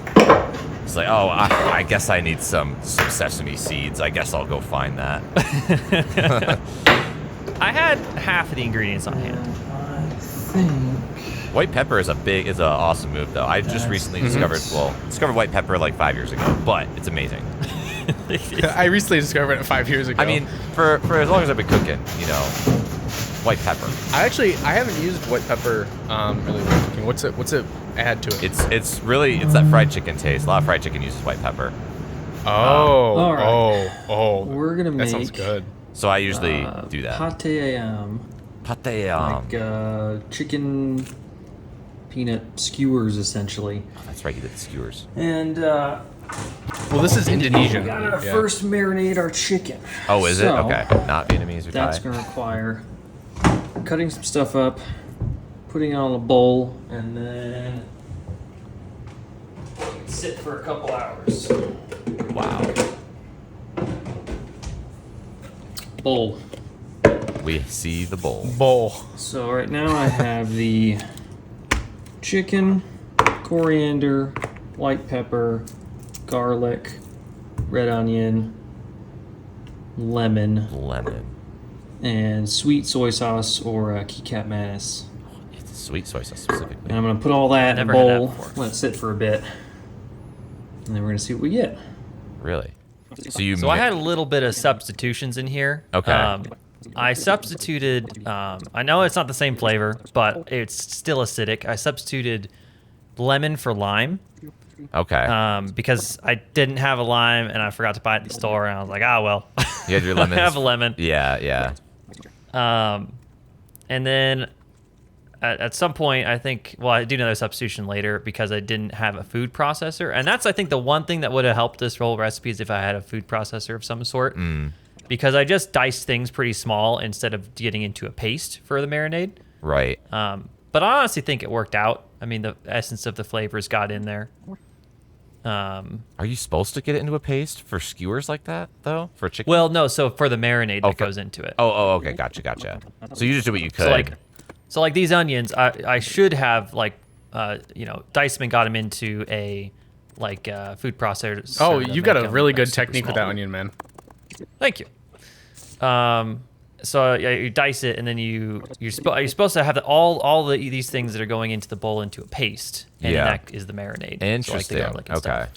It's like, oh, I guess I need some sesame seeds. I guess I'll go find that. I had half of the ingredients on hand. I think. White pepper is an awesome move, though. I just recently discovered white pepper like 5 years ago, but it's amazing. I recently discovered it 5 years ago. I mean, for as long as I've been cooking, white pepper. I haven't used white pepper really when cooking. What's it add to it? It's that fried chicken taste. A lot of fried chicken uses white pepper. all right. Oh. We're gonna That make sounds good. So I usually do that. pate Pate. chicken peanut skewers, essentially. That's right, you did the skewers. And Well, this is Indonesian. we gotta Yeah. first marinate our chicken. Oh, is it? So, Okay. Not Vietnamese or That's Thai. gonna require cutting some stuff up, putting it on a bowl, and then sit for a couple hours. Wow. Bowl. We see the bowl. Bowl. So right now I have the chicken, coriander, white pepper, garlic, red onion, lemon, and sweet soy sauce or Kit mayonnaise. It's sweet soy sauce specifically. And I'm gonna put all that in a Never had that bowl, before. let it sit for a bit, and then we're gonna see what we get. Really? So I had a little bit of substitutions in here. Okay. I substituted. I know it's not the same flavor, but it's still acidic. I substituted lemon for lime. Okay. Because I didn't have a lime and I forgot to buy it at the store, and I was like, well. You had your lemons. I have a lemon. Yeah. And then at some point, I think, I do another substitution later because I didn't have a food processor. And that's, I think, the one thing that would have helped this whole recipe is if I had a food processor of some sort. Because I just diced things pretty small instead of getting into a paste for the marinade. Right. But I honestly think it worked out. I mean, the essence of the flavors got in there. Are you supposed to get it into a paste for skewers like that, though? For chicken? Well, no, so for the marinade that goes into it. Oh, okay. Gotcha. So you just do what you could. So like these onions, I should have diced them and got them into a food processor. Oh, to you've got make a them, really good super technique with small. that onion, man. Thank you. So you dice it, and then you're supposed to have these things that are going into the bowl into a paste, and that is the marinade. Interesting. So like the garlic and Okay. stuff.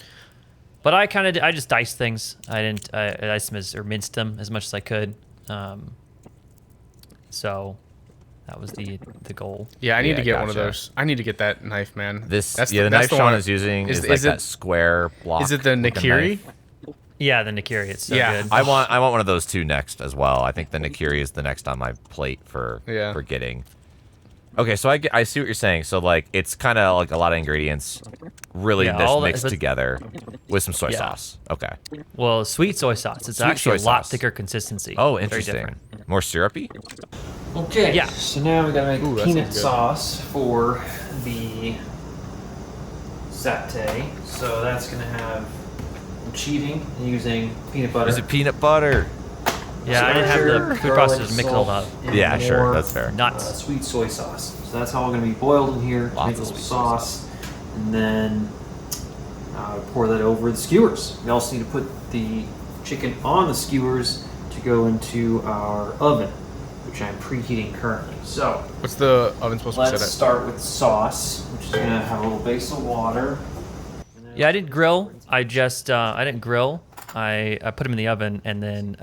But I just diced things. I diced them or minced them as much as I could. So that was the goal. Yeah, I need to get one of gotcha. those. I need to get that knife, man. The knife Sean is using is like that square block. Is it the with Nikiri? knife. Yeah, the Nikiri. It's so Yeah. good. I want one of those two next as well. I think the Nikiri is the next on my plate for getting. Okay, so I see what you're saying. So like it's kind of like a lot of ingredients really just mixed together with some soy sauce. Okay. Well, sweet soy sauce. It's actually a lot thicker consistency. Oh, Very interesting. different. More syrupy? Okay. Yeah. So now we gotta Ooh, make that peanut sounds good. sauce for the satay. So that's gonna have. I'm cheating and using peanut butter. Is it peanut butter? Yeah, I didn't have the food garlic, processor mix it salt, all up. and Yeah, sure. more, That's fair. Nuts. Sweet soy sauce. So that's all going to be boiled in here. Lots Make a of little sweet soy sauce. and then pour that over the skewers. We also need to put the chicken on the skewers to go into our oven, which I'm preheating currently. So What's the oven supposed to let's set at? start with sauce, which is gonna have a little base of water. Yeah, I didn't grill. I didn't grill. I put them in the oven and then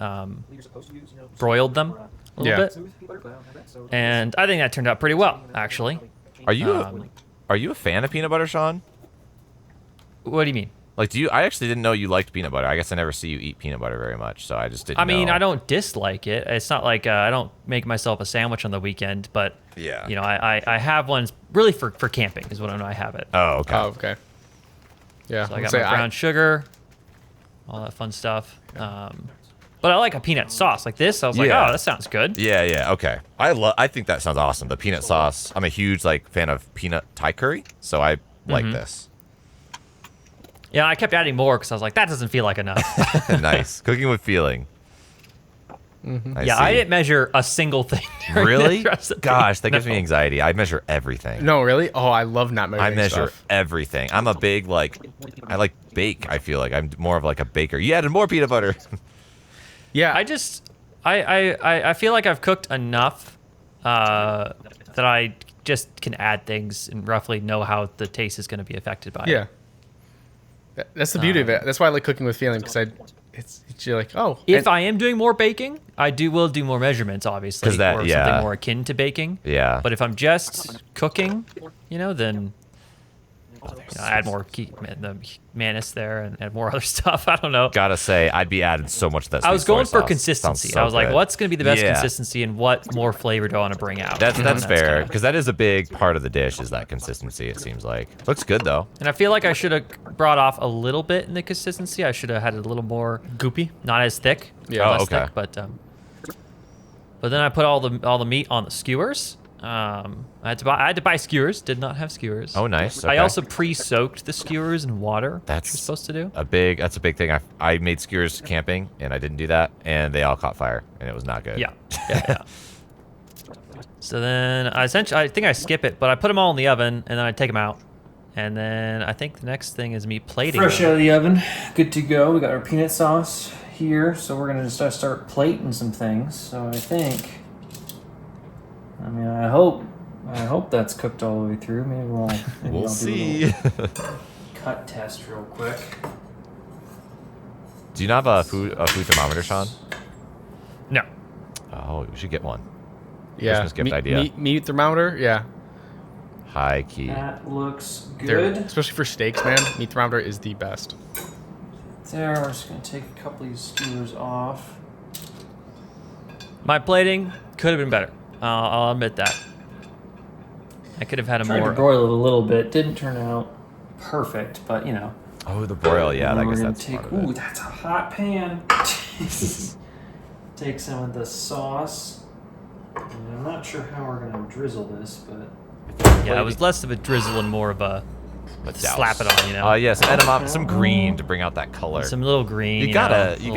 broiled them a little bit. And I think that turned out pretty well, actually. Are you a fan of peanut butter, Sean? What do you mean? Like, I actually didn't know you liked peanut butter. I guess I never see you eat peanut butter very much, so I just didn't. I mean, know. I don't dislike it. It's not like I don't make myself a sandwich on the weekend, but Yeah. you know, I have ones really for camping is when I have it. Oh, okay. Oh, okay. Yeah. So I got my brown sugar, all that fun stuff. But I like a peanut sauce like this. I was like, Yeah. oh, that sounds good. Yeah. Okay. I think that sounds awesome. The peanut sauce. I'm a huge fan of peanut Thai curry, so I like this. Yeah, I kept adding more because I was like, that doesn't feel like enough. Nice. Cooking with feeling. I didn't measure a single thing. during Really? this recipe. Gosh, that gives me No. anxiety. I measure everything. No, really? Oh, I love not measuring I measure stuff. everything. I'm a big I like bake. I feel like I'm more of a baker. You added more peanut butter. Yeah. I feel like I've cooked enough that I just can add things and roughly know how the taste is going to be affected by it. Yeah. That's the beauty of it. That's why I like cooking with feeling, because you're like, oh. If I am doing more baking, will do more measurements, obviously, 'Cause that- or yeah. something more akin to baking. Yeah. But if I'm just cooking, then I add more the mayonnaise there and add more other stuff. I don't know. Gotta say, I'd be adding so much of that. I was sweet going soy for sauce. consistency. Sounds so I was like, good. what's going to be the best Yeah. consistency and what more flavor do I want to bring out? That's fair, kinda- because that is a big part of the dish, is that consistency, it seems like. Looks good, though. And I feel like I should have brought off a little bit in the consistency. I should have had it a little more goopy. not as thick. Yeah. less okay. thick, but then I put all the meat on the skewers. I had to buy skewers. Did not have skewers. Oh, nice. I Okay. also pre-soaked the skewers in water. That's which you're supposed to do. That's a big thing. I made skewers camping, and I didn't do that, and they all caught fire, and it was not good. Yeah. So then I think I skip it, but I put them all in the oven and then I take them out. And then I think the next thing is me plating Fresh them. out of the oven, good to go. We got our peanut sauce here, so we're gonna just start plating some things. So I hope that's cooked all the way through. Maybe We'll I'll do see. a little cut test real quick. Do you not have a food thermometer, Sean? No. Oh, we should get one. Yeah. Christmas gift idea. Meat thermometer. Yeah. High key. That looks They're- good. especially for steaks, man. Meat thermometer is the best. There, we're just gonna take a couple of these skewers off. My plating could have been better. I'll admit that. I could have had a Tried to more. broil it a little bit. Didn't turn out perfect, but Oh, the broil. Yeah, And I then guess we're that's gonna part take. of Ooh, it. that's a hot pan. Take some of the sauce. And I'm not sure how we're gonna drizzle this, but Yeah, it was less of a drizzle and more of a Douse. slap it on, you know. Yes, edamame, some green to bring out that color. Some little green. You gotta. The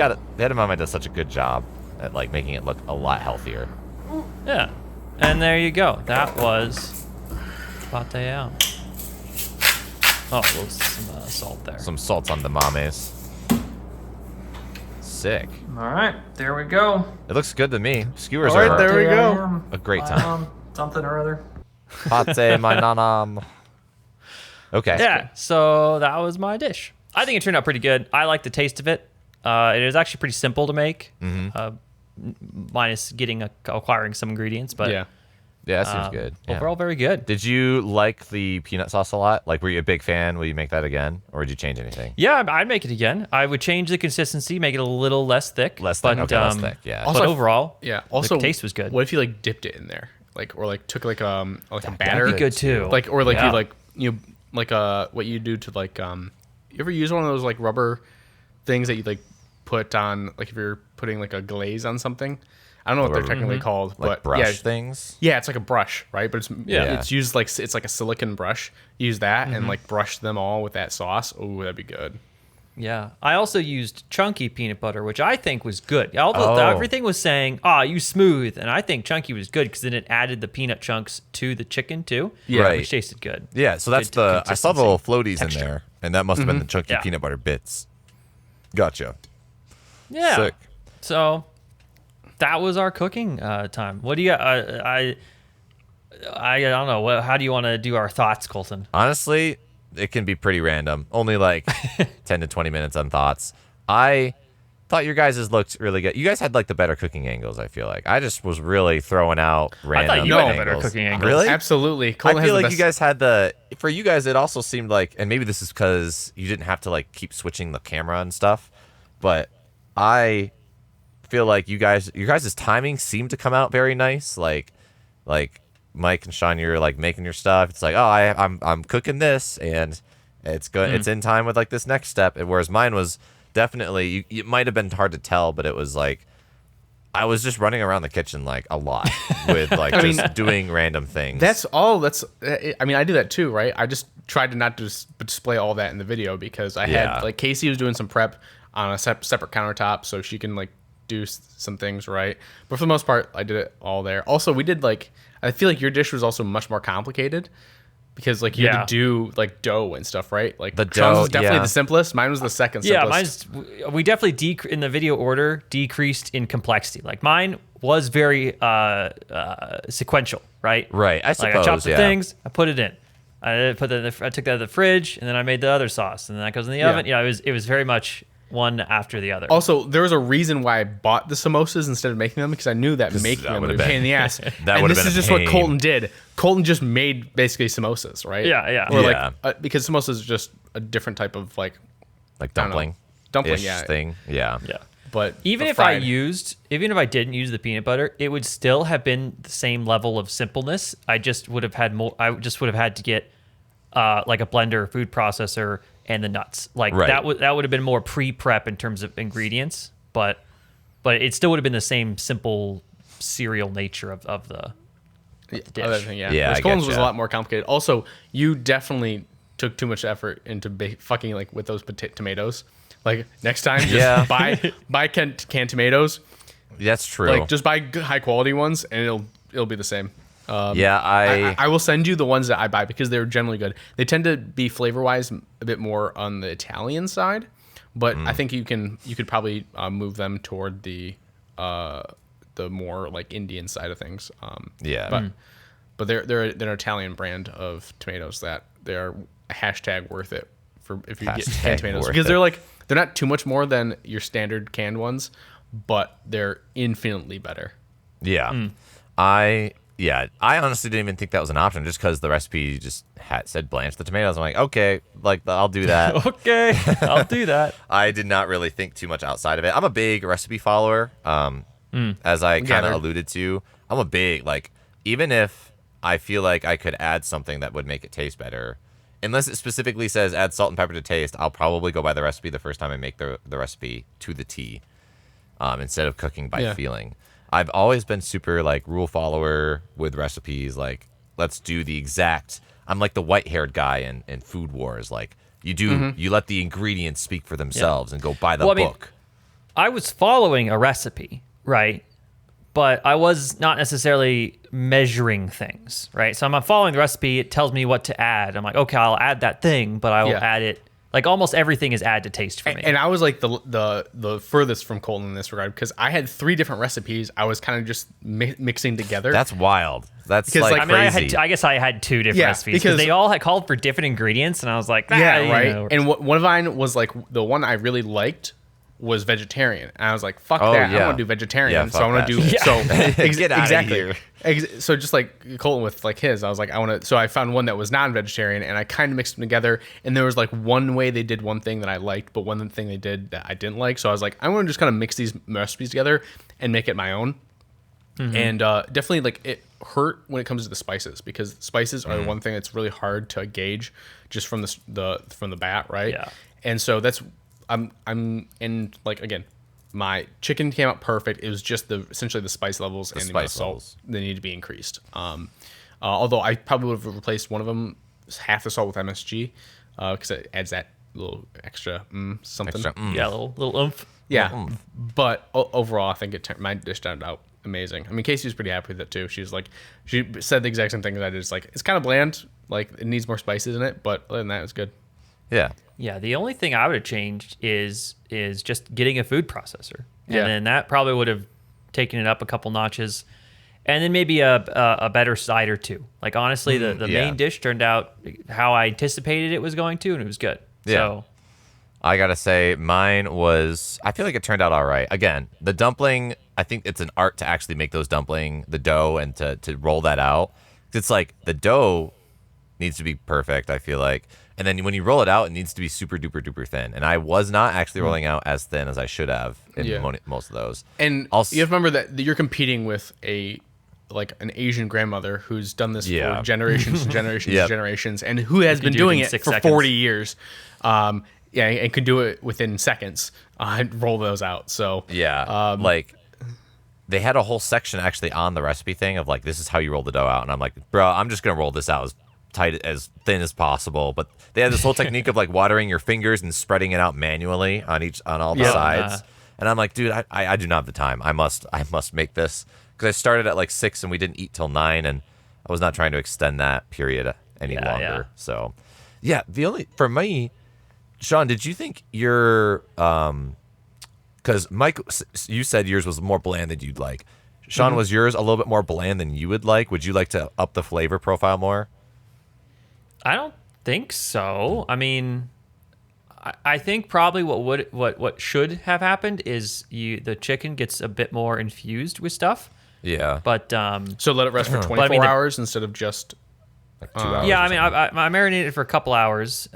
edamame does such a good job at making it look a lot healthier. Yeah. And there you go. That was pate out. Oh, a little some salt there. Some salts on the mames. Sick. all right, there we go. It looks good to me. Skewers All right, are there we go. a great time. Something or other. Pate my nanam. Okay. Yeah, so that was my dish. I think it turned out pretty good. I like the taste of it. It is actually pretty simple to make, minus acquiring some ingredients. But Yeah. Yeah, that seems good. Yeah. overall, very good. Did you like the peanut sauce a lot? Were you a big fan? Will you make that again, or would you change anything? Yeah, I'd make it again. I would change the consistency, make it a little less thick. Less thick, but, okay, less thick, yeah. But Also, overall, Yeah. Also, the taste was good. What if you dipped it in there, or took a batter? That'd be good too. Yeah. You what you do to you ever use one of those rubber things that you put on if you're putting a glaze on something? I don't know what they're technically called, but Brush things? Yeah, it's like a brush, right? But it's used it's like a silicone brush. Use that and brush them all with that sauce. Oh, that'd be good. Yeah, I also used chunky peanut butter, which I think was good. Oh. Everything was saying, "You smooth," and I think chunky was good because then it added the peanut chunks to the chicken too, Right. which tasted good. Yeah, so that's Good I saw the little floaties Texture. in there, and that must have been the chunky Yeah. peanut butter bits. Gotcha. Yeah. Sick. So that was our cooking time. What do you? I don't know. How do you want to do our thoughts, Colton? Honestly, it can be pretty random. Only like 10 to 20 minutes on thoughts. I thought your guys' looked really good. You guys had like the better cooking angles, I feel like. I just was really throwing out random I thought you had the better angles. cooking angles. Really? Absolutely. I Colton feel has the like best. you guys had for you guys, it also seemed like, and maybe this is because you didn't have to like keep switching the camera and stuff, but I feel like your guys' timing seemed to come out very nice. Like Mike and Sean, you're like making your stuff. It's like, I'm cooking this, and it's good. It's in time with like this next step. And whereas mine was definitely, it might have been hard to tell, but it was like I was just running around the kitchen like a lot with like just doing random things. That's all. I mean, I do that too, right? I just tried to not display all that in the video because I Yeah. had like Casey was doing some prep on a separate countertop, so she can like do some things, right? But for the most part, I did it all there. Also, we did like, I feel like your dish was also much more complicated because like you had to do like dough and stuff, right? Like The Sean's dough, was definitely yeah. the simplest. Mine was the second Yeah, simplest. we definitely in the video order decreased in complexity. Like mine was very sequential, right? Right, I Like I suppose, chopped the yeah. things, I put it in. I took that out of the fridge, and then I made the other sauce, and then that goes in the oven. Yeah, it was very much one after the other. Also, there was a reason why I bought the samosas instead of making them because I knew that making that them would've would be a pain been- in the ass. that and would've this been is a just what pain. Colton did. Colton just made basically samosas, right? Yeah. Or Yeah. like because samosas are just a different type of like like I don't know. dumpling. Dumpling, yeah. Thing. Yeah. yeah. But Even but if fried. even if I didn't use the peanut butter, it would still have been the same level of simpleness. I just would have had more. I just would have had to get like a blender, food processor, and the nuts. Like Right. that would have been more pre-prep in terms of ingredients, but it still would have been the same simple cereal nature of the dish. other thing, yeah. Yeah, Whereas I Colton's was a getcha. lot more complicated. Also, you definitely took too much effort into fucking like with those tomatoes. Like next time, just Yeah. buy canned tomatoes. That's true. Like just buy high quality ones, and it'll be the same. yeah, I will send you the ones that I buy because they're generally good. They tend to be flavor wise a bit more on the Italian side, but I think you could probably move them toward the more like Indian side of things. Yeah. But they're an Italian brand of tomatoes that they're worth it for if you get Hashtag canned tomatoes worth because it. they're not too much more than your standard canned ones, but they're infinitely better. Yeah. I honestly didn't even think that was an option just because the recipe just said blanch the tomatoes. I'm like, okay, like I'll do that. Okay, I'll do that. I did not really think too much outside of it. I'm a big recipe follower. As I kind Gathered. of alluded to, I'm a big, like, even if I feel like I could add something that would make it taste better, unless it specifically says add salt and pepper to taste, I'll probably go by the recipe the first time I make the recipe to the T, instead of cooking by feeling. I've always been super like rule follower with recipes. Like, let's do the exact. I'm like the white-haired guy in Food Wars. Like, you let the ingredients speak for themselves and go buy the Well, I mean, book. I was following a recipe, right? But I was not necessarily measuring things, right? So I'm following the recipe. It tells me what to add. I'm like, okay, I'll add that thing, but I will add it. Like almost everything is add to taste for me. And I was like the furthest from Colton in this regard because I had 3 different recipes. I was kind of just mixing together. That's wild. That's Because, like like, I mean, crazy. I guess I had 2 different Yeah, recipes because- because they all had called for different ingredients, and I was like, yeah, you right. know. And one of mine was like the one I really liked was vegetarian, and I was like, "Fuck Oh, that! I yeah. want to do vegetarian." Yeah, so I want fuck to do that. so Get outta exactly. here. So just like Colton with like his, I was like, I want to. So I found one that was non-vegetarian, and I kind of mixed them together. And there was like one way they did one thing that I liked, but one thing they did that I didn't like. So I was like, I want to just kind of mix these recipes together and make it my own. And definitely like it hurt when it comes to the spices because spices are the one thing that's really hard to gauge just from the bat, right? Yeah. And so that's I'm in like again, my chicken came out perfect. It was just essentially the spice levels and the amount of spice salt levels. that need to be increased. Although I probably would have replaced one of them half the salt with MSG because it adds that little extra something. Extra, Yeah, a little oomph. Yeah, but overall, I think my dish turned out amazing. I mean, Casey was pretty happy with it too. She said the exact same thing as I did. It's like it's kind of bland, like it needs more spices in it, but other than that, it was good. Yeah. Yeah, the only thing I would have changed is just getting a food processor, and Yeah. then that probably would have taken it up a couple notches, and then maybe a better side or two. Like honestly, the yeah. main dish turned out how I anticipated it was going to, and it was good. Yeah. So I gotta say, mine was. I feel like it turned out all right. Again, the dumpling. I think it's an art to actually make those the dough, and to roll that out. It's like the dough needs to be perfect. I feel like, and then when you roll it out, it needs to be super duper duper thin. And I was not actually rolling out as thin as I should have in most of those. And Also, you have to remember that you're competing with an Asian grandmother who's done this for generations and generations and generations, and who has been doing it for 40 years. And could do it within seconds and roll those out. So like they had a whole section actually on the recipe thing of like, this is how you roll the dough out. And I'm like, bro, I'm just going to roll this out as tight, as thin as possible. But they had this whole technique of like watering your fingers and spreading it out manually on all the sides. And I'm like, dude, I do not have the time. I must make this, because I started at like 6 and we didn't eat till 9, and I was not trying to extend that period any longer. Yeah. So for me, Sean, did you think your because Mike, you said yours was more bland than you'd like. Sean, was yours a little bit more bland than you would like? Would you like to up the flavor profile more? I don't think so. I mean, I think probably what should have happened is the chicken gets a bit more infused with stuff. Yeah. But so let it rest for 24 hours instead of just like 2 hours. Yeah, I mean, I marinated it for a couple hours.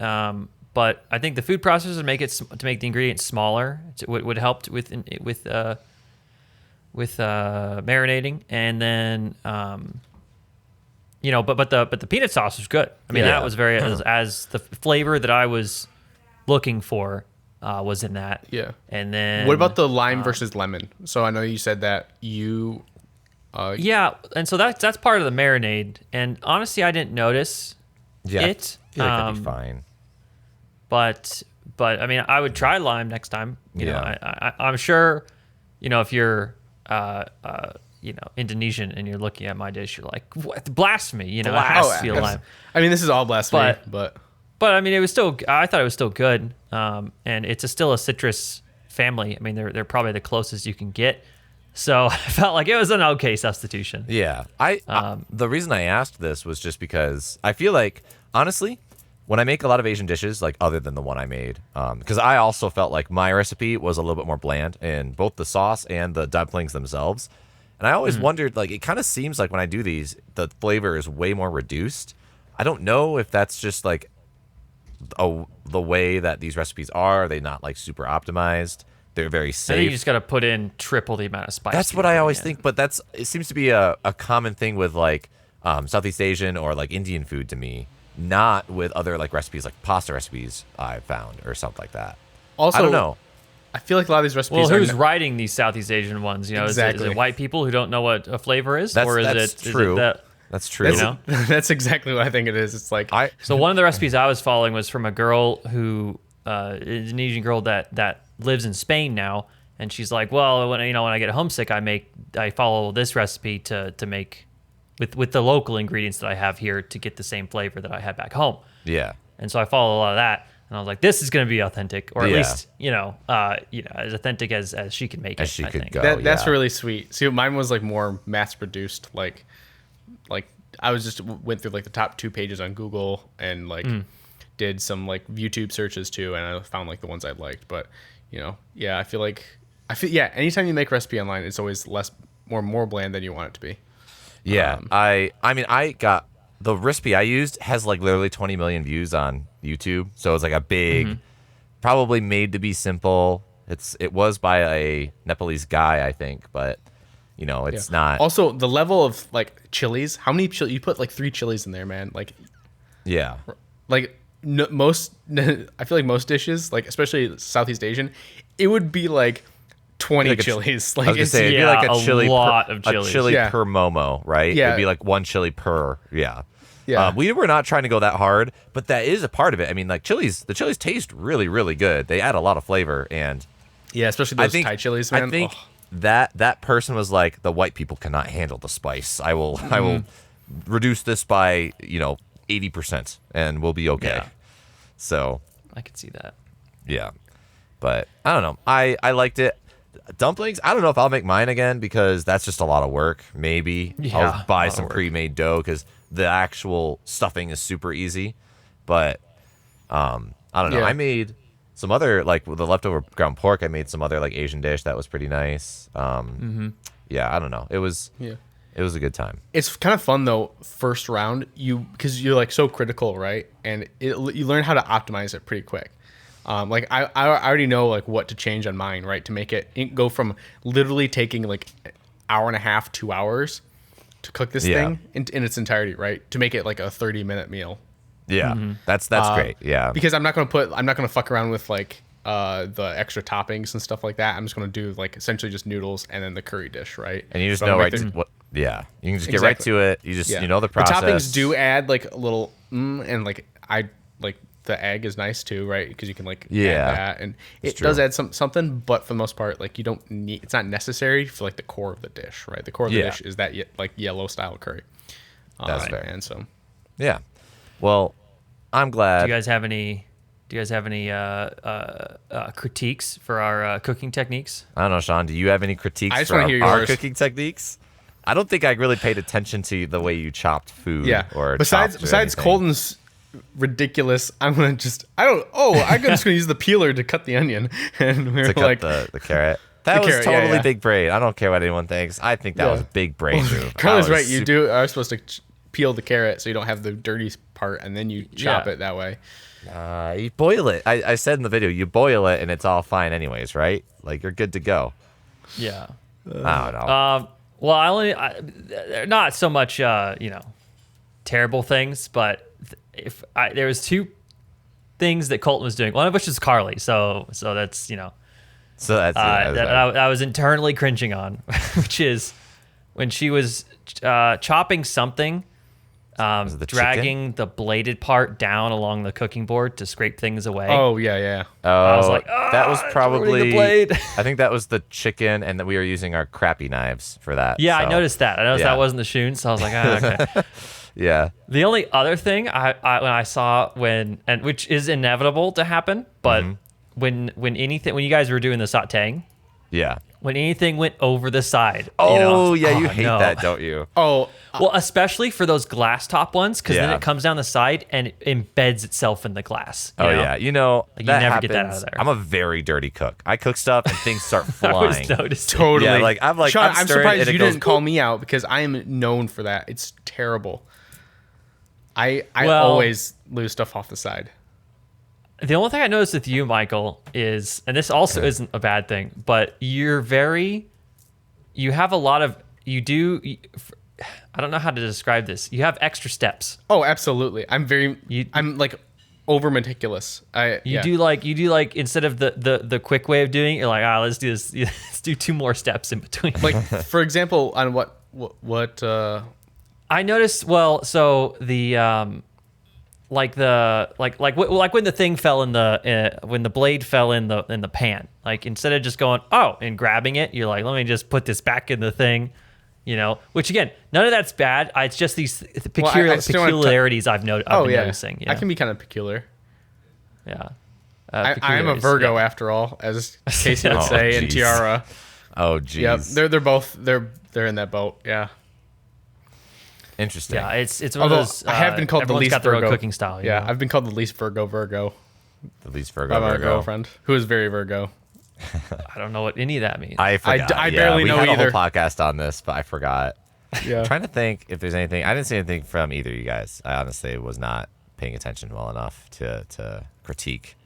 But I think the food processor to make the ingredients smaller would help with marinating, and then but the peanut sauce was good. I mean, that was very as the flavor that I was looking for was in that. Yeah. And then what about the lime versus lemon? So I know you said that you. And so that's part of the marinade. And honestly, I didn't notice it. I feel like that'd be fine. But I mean, I would try lime next time. You know, I'm sure, if you're Indonesian and you're looking at my dish, you're like, what, blasphemy? It has to be lime. I mean, this is all blasphemy, but I mean, I thought it was still good. And it's still a citrus family. I mean, they're probably the closest you can get. So I felt like it was an okay substitution. Yeah. The reason I asked this was just because I feel like, honestly, when I make a lot of Asian dishes, like other than the one I made, because I also felt like my recipe was a little bit more bland in both the sauce and the dumplings themselves. And I always wondered, like, it kind of seems like when I do these, the flavor is way more reduced. I don't know if that's just like the way that these recipes are. Are they not like super optimized? They're very safe. I think you just got to put in triple the amount of spice. That's what I always think, but it seems to be a common thing with like Southeast Asian or like Indian food to me. Not with other like recipes, like pasta recipes I've found or something like that. Also, I don't know. I feel like a lot of these recipes. Well, who's writing these Southeast Asian ones? Exactly. Is it white people who don't know what a flavor is, That's true. That's true. That's exactly what I think it is. It's like so one of the recipes I was following was from a girl who Indonesian girl that lives in Spain now, and she's like, well, when I get homesick, I follow this recipe to make. With the local ingredients that I have here to get the same flavor that I had back home. Yeah. And so I follow a lot of that, and I was like, this is going to be authentic, or at least as authentic as she can make it. She could think. go. That's really sweet. See, mine was like more mass produced. Like I was just went through like the top 2 pages on Google and like did some like YouTube searches too, and I found like the ones I liked. But I feel anytime you make a recipe online, it's always more bland than you want it to be. Yeah, I mean, I got the recipe I used has like literally 20 million views on YouTube, so it's like a big, probably made to be simple. It was by a Nepalese guy, I think, but it's not. Also, the level of like chilies. How many chili? You put like 3 chilies in there, man. Like, yeah, like most. I feel like most dishes, like especially Southeast Asian, it would be like 20 like chilies. I was gonna say, it'd be like a chili lot of chilies. a chili per momo, right? Yeah. It'd be like 1 chili per. Yeah. Yeah. We were not trying to go that hard, but that is a part of it. I mean, like the chilies taste really, really good. They add a lot of flavor, and Yeah, especially those Thai chilies, man. I think Oh. that person was like, the white people cannot handle the spice. I will reduce this by 80%, and we'll be okay. Yeah. So I could see that. yeah, but I don't know. I liked it. Dumplings, I don't know if I'll make mine again because that's just a lot of work. Maybe Yeah, I'll buy a lot of some work. pre-made dough because the actual stuffing is super easy. But I don't know. Yeah. I made some other, like with the leftover ground pork, I made some other like Asian dish that was pretty nice. Yeah, I don't know. It was a good time. It's kind of fun though. First round, because you're like so critical, right? And you learn how to optimize it pretty quick. Like I already know like what to change on mine, right? To make it go from literally taking like an hour and a half, 2 hours to cook this thing in its entirety, right? To make it like a 30-minute meal. Yeah, that's great. Yeah, Because I'm not gonna fuck around with like the extra toppings and stuff like that. I'm just gonna do like essentially just noodles and then the curry dish, right? and you just So know make right the- to what. Yeah, you can just get right Exactly. to it. You just Yeah. you know the process. The toppings do add like a little, and like I like the egg is nice too, right? Because you can like Yeah. add that, and it true. does add something. But for the most part, like you don't need. It's not necessary for like the core of the dish, right? The core of the Yeah. dish is that like yellow style curry. That's fair. And so Yeah. Well, I'm glad. Do you guys have any critiques for our cooking techniques? I don't know, Sean. Do you have any critiques I just for wanna hear our yours. cooking techniques? I don't think I really paid attention to the way you chopped food. yeah. Or Besides chopped or anything. Colton's ridiculous, I'm just gonna use the peeler to cut the onion, and we're to cut like. the carrot. That was carrot, yeah, totally yeah. big brain. I don't care what anyone thinks. I think that Yeah. was a big brain move. Carly's I was right. You super- are supposed to peel the carrot so you don't have the dirty part, and then you chop Yeah. it that way. You boil it. I said in the video, you boil it and it's all fine anyways, right? Like you're good to go. Yeah. I don't know. Well, they're not so much, terrible things, but there was two things that Colton was doing. One of which is Carly, so that's so that's that I was internally cringing on, which is when she was chopping something, it the dragging the bladed part down along the cooking board to scrape things away. Oh yeah. I was like, that was it's ruining probably the blade. I think that was the chicken, and that we were using our crappy knives for that. Yeah, I so, noticed that. I noticed yeah. that wasn't the shoon, so I was like, okay. Yeah. The only other thing I when I saw which is inevitable to happen, but when you guys were doing the sautéing, Yeah. when anything went over the side. Oh, yeah, you hate no. that, don't you? Oh, Well, especially for those glass top ones, because then Yeah. it comes down the side and it embeds itself in the glass. you Oh know? yeah, Like, you that never happens. get that out of there. I'm a very dirty cook. I cook stuff and things start I flying. was noticing. totally. Yeah, like, I'm Sean, I'm I'm stirring surprised and it you goes didn't call me out because I am known for that. It's terrible. I Well- always lose stuff off the side. The only thing I noticed with you, Michael, is, and this also isn't a bad thing, but you have a lot of, I don't know how to describe this. You have extra steps. Oh, absolutely. I'm like over meticulous. You do like instead of the quick way of doing it, you're like, let's do this. Let's do two more steps in between. like for example on what I noticed. Well, so the like when the thing fell in the when the blade fell in the pan. Like instead of just going and grabbing it, you're like, let me just put this back in the thing. Which again, none of that's bad. It's just these peculiarities I've been noticing. I can be kind of peculiar. Yeah. I am a Virgo after all, as Casey would Oh, say, and jeez. Tiara. Oh geez. Yep, they're both they're in that boat. Yeah. Interesting. Yeah, it's one Although of those. I have been called the everyone's least got their Virgo own cooking style. you Yeah, know? I've been called the least Virgo The least by Virgo. my Virgo. girlfriend, who is very Virgo. I don't know what any of that means. I forgot. I barely we know had either. a whole podcast on this, but I forgot. Yeah. I'm trying to think if there's anything. I didn't see anything from either of you guys. I honestly was not paying attention well enough to critique.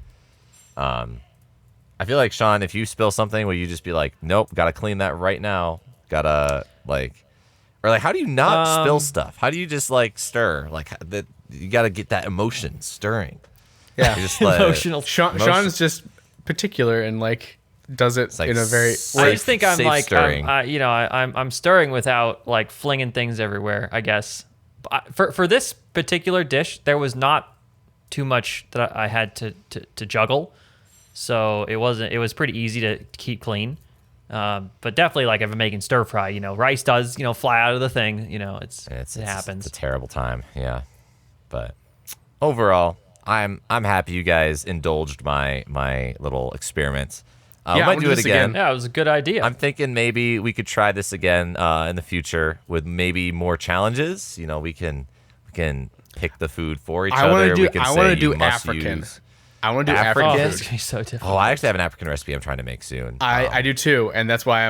I feel like, Sean, if you spill something, will you just be like, nope, gotta clean that right now? Gotta how do you not spill stuff? How do you just stir? That you gotta get that emotion stirring. Yeah. You just Emotional. Sean's just particular and does it like in a very I just think I'm safe stirring. I'm stirring without flinging things everywhere. I guess For this particular dish, there was not too much that I had to juggle, so it was pretty easy to keep clean. But definitely, like if I'm making stir fry, rice does fly out of the thing. It happens. It's a terrible time. Yeah, but overall, I'm happy you guys indulged my little experiment. We might do it again. Yeah, it was a good idea. I'm thinking maybe we could try this again in the future with maybe more challenges. We can pick the food for each other. I want to do African. I want to do African. African. Oh, it's gonna be so difficult. Oh, I actually have an African recipe I'm trying to make soon. I do too, and that's why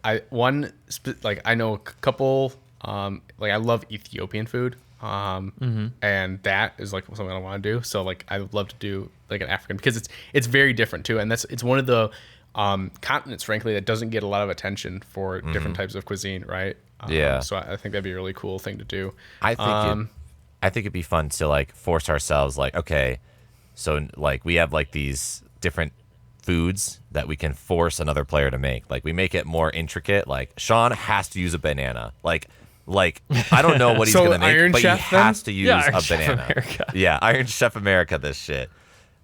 I know a couple. Like I love Ethiopian food. And that is like something I want to do. So like I would love to do like an African because it's very different too, and it's one of the continents, frankly, that doesn't get a lot of attention for different types of cuisine, right? Yeah. So I think that'd be a really cool thing to do. I think it'd be fun to like force ourselves like, okay, so like we have like these different foods that we can force another player to make. Like we make it more intricate. Like Sean has to use a banana. Like I don't know what he's gonna make, Iron but Chef, he has to use Iron a Chef banana. America. Yeah, Iron Chef America, this shit.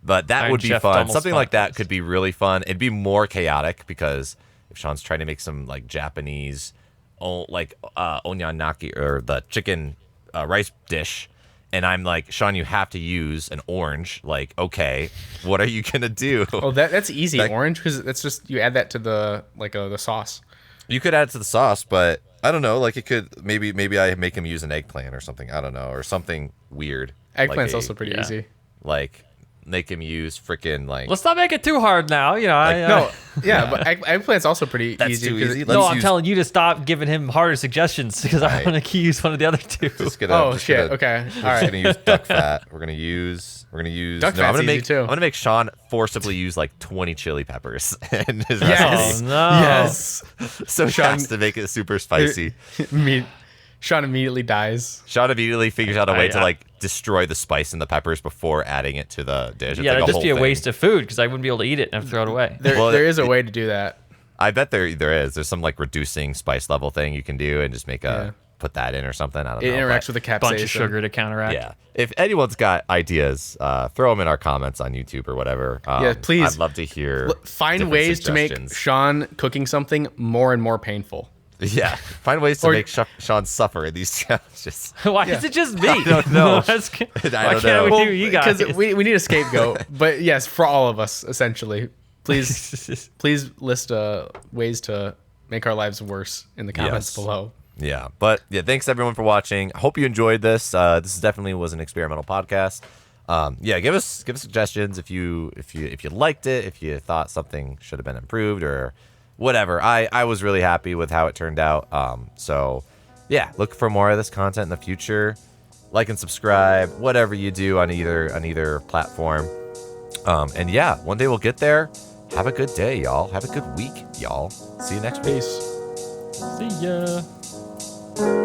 But that Iron would be Chef fun. double Something like that spice. could be really fun. It'd be more chaotic because if Sean's trying to make some like Japanese, onyanaki or the chicken rice dish, and I'm like, Sean, you have to use an orange. Like, okay, what are you gonna do? Oh, that's easy. Orange, because that's just you add that to the sauce. You could add it to the sauce, but I don't know. Like it could maybe I make him use an eggplant or something. I don't know, or something weird. Eggplant's also pretty easy. Like make him use freaking like. Let's not make it too hard now. But eggplant's also pretty That's easy. too 'cause easy. it- Let's No, I'm use- telling you to stop giving him harder suggestions because I Right. want to use one of the other two. Just gonna, Oh just shit! gonna- Okay, We're all just right. gonna use duck fat. We're gonna use. Duck I'm fat's gonna easy, make. too. I'm gonna make Sean forcibly use like 20 chili peppers in his Yes. recipe. Oh no! Yes. So Sean- Sean has to make it super spicy. Sean immediately dies. Sean immediately figures out a way to Yeah. like destroy the spice in the peppers before adding it to the dish. It's Yeah, like it'd just whole be a thing. waste of food because I wouldn't be able to eat it and have to throw it away. There is a way to do that. I bet there is. There's some like reducing spice level thing you can do and just make put that in or something. I don't It know. interacts but- with the capsaicin. Bunch of sugar to counteract. Yeah. If anyone's got ideas, throw them in our comments on YouTube or whatever. Yeah, please. I'd love to hear. Find different ways to make suggestions. Sean cooking something more and more painful. Yeah. Find ways to Or- make Sean suffer in these challenges. Why is it just me? I don't know. Why I don't can't know. we do you guys? Because we need a scapegoat. But yes, for all of us, essentially. Please list ways to make our lives worse in the comments Yes. below. Yeah. But yeah, thanks everyone for watching. I hope you enjoyed this. This definitely was an experimental podcast. Yeah, give us suggestions if you liked it, if you thought something should have been improved or whatever. I was really happy with how it turned out. So yeah, look for more of this content in the future. Like and subscribe, whatever you do on either platform. And yeah, one day we'll get there. Have a good day, y'all. Have a good week, y'all. See you next week. Peace. See ya.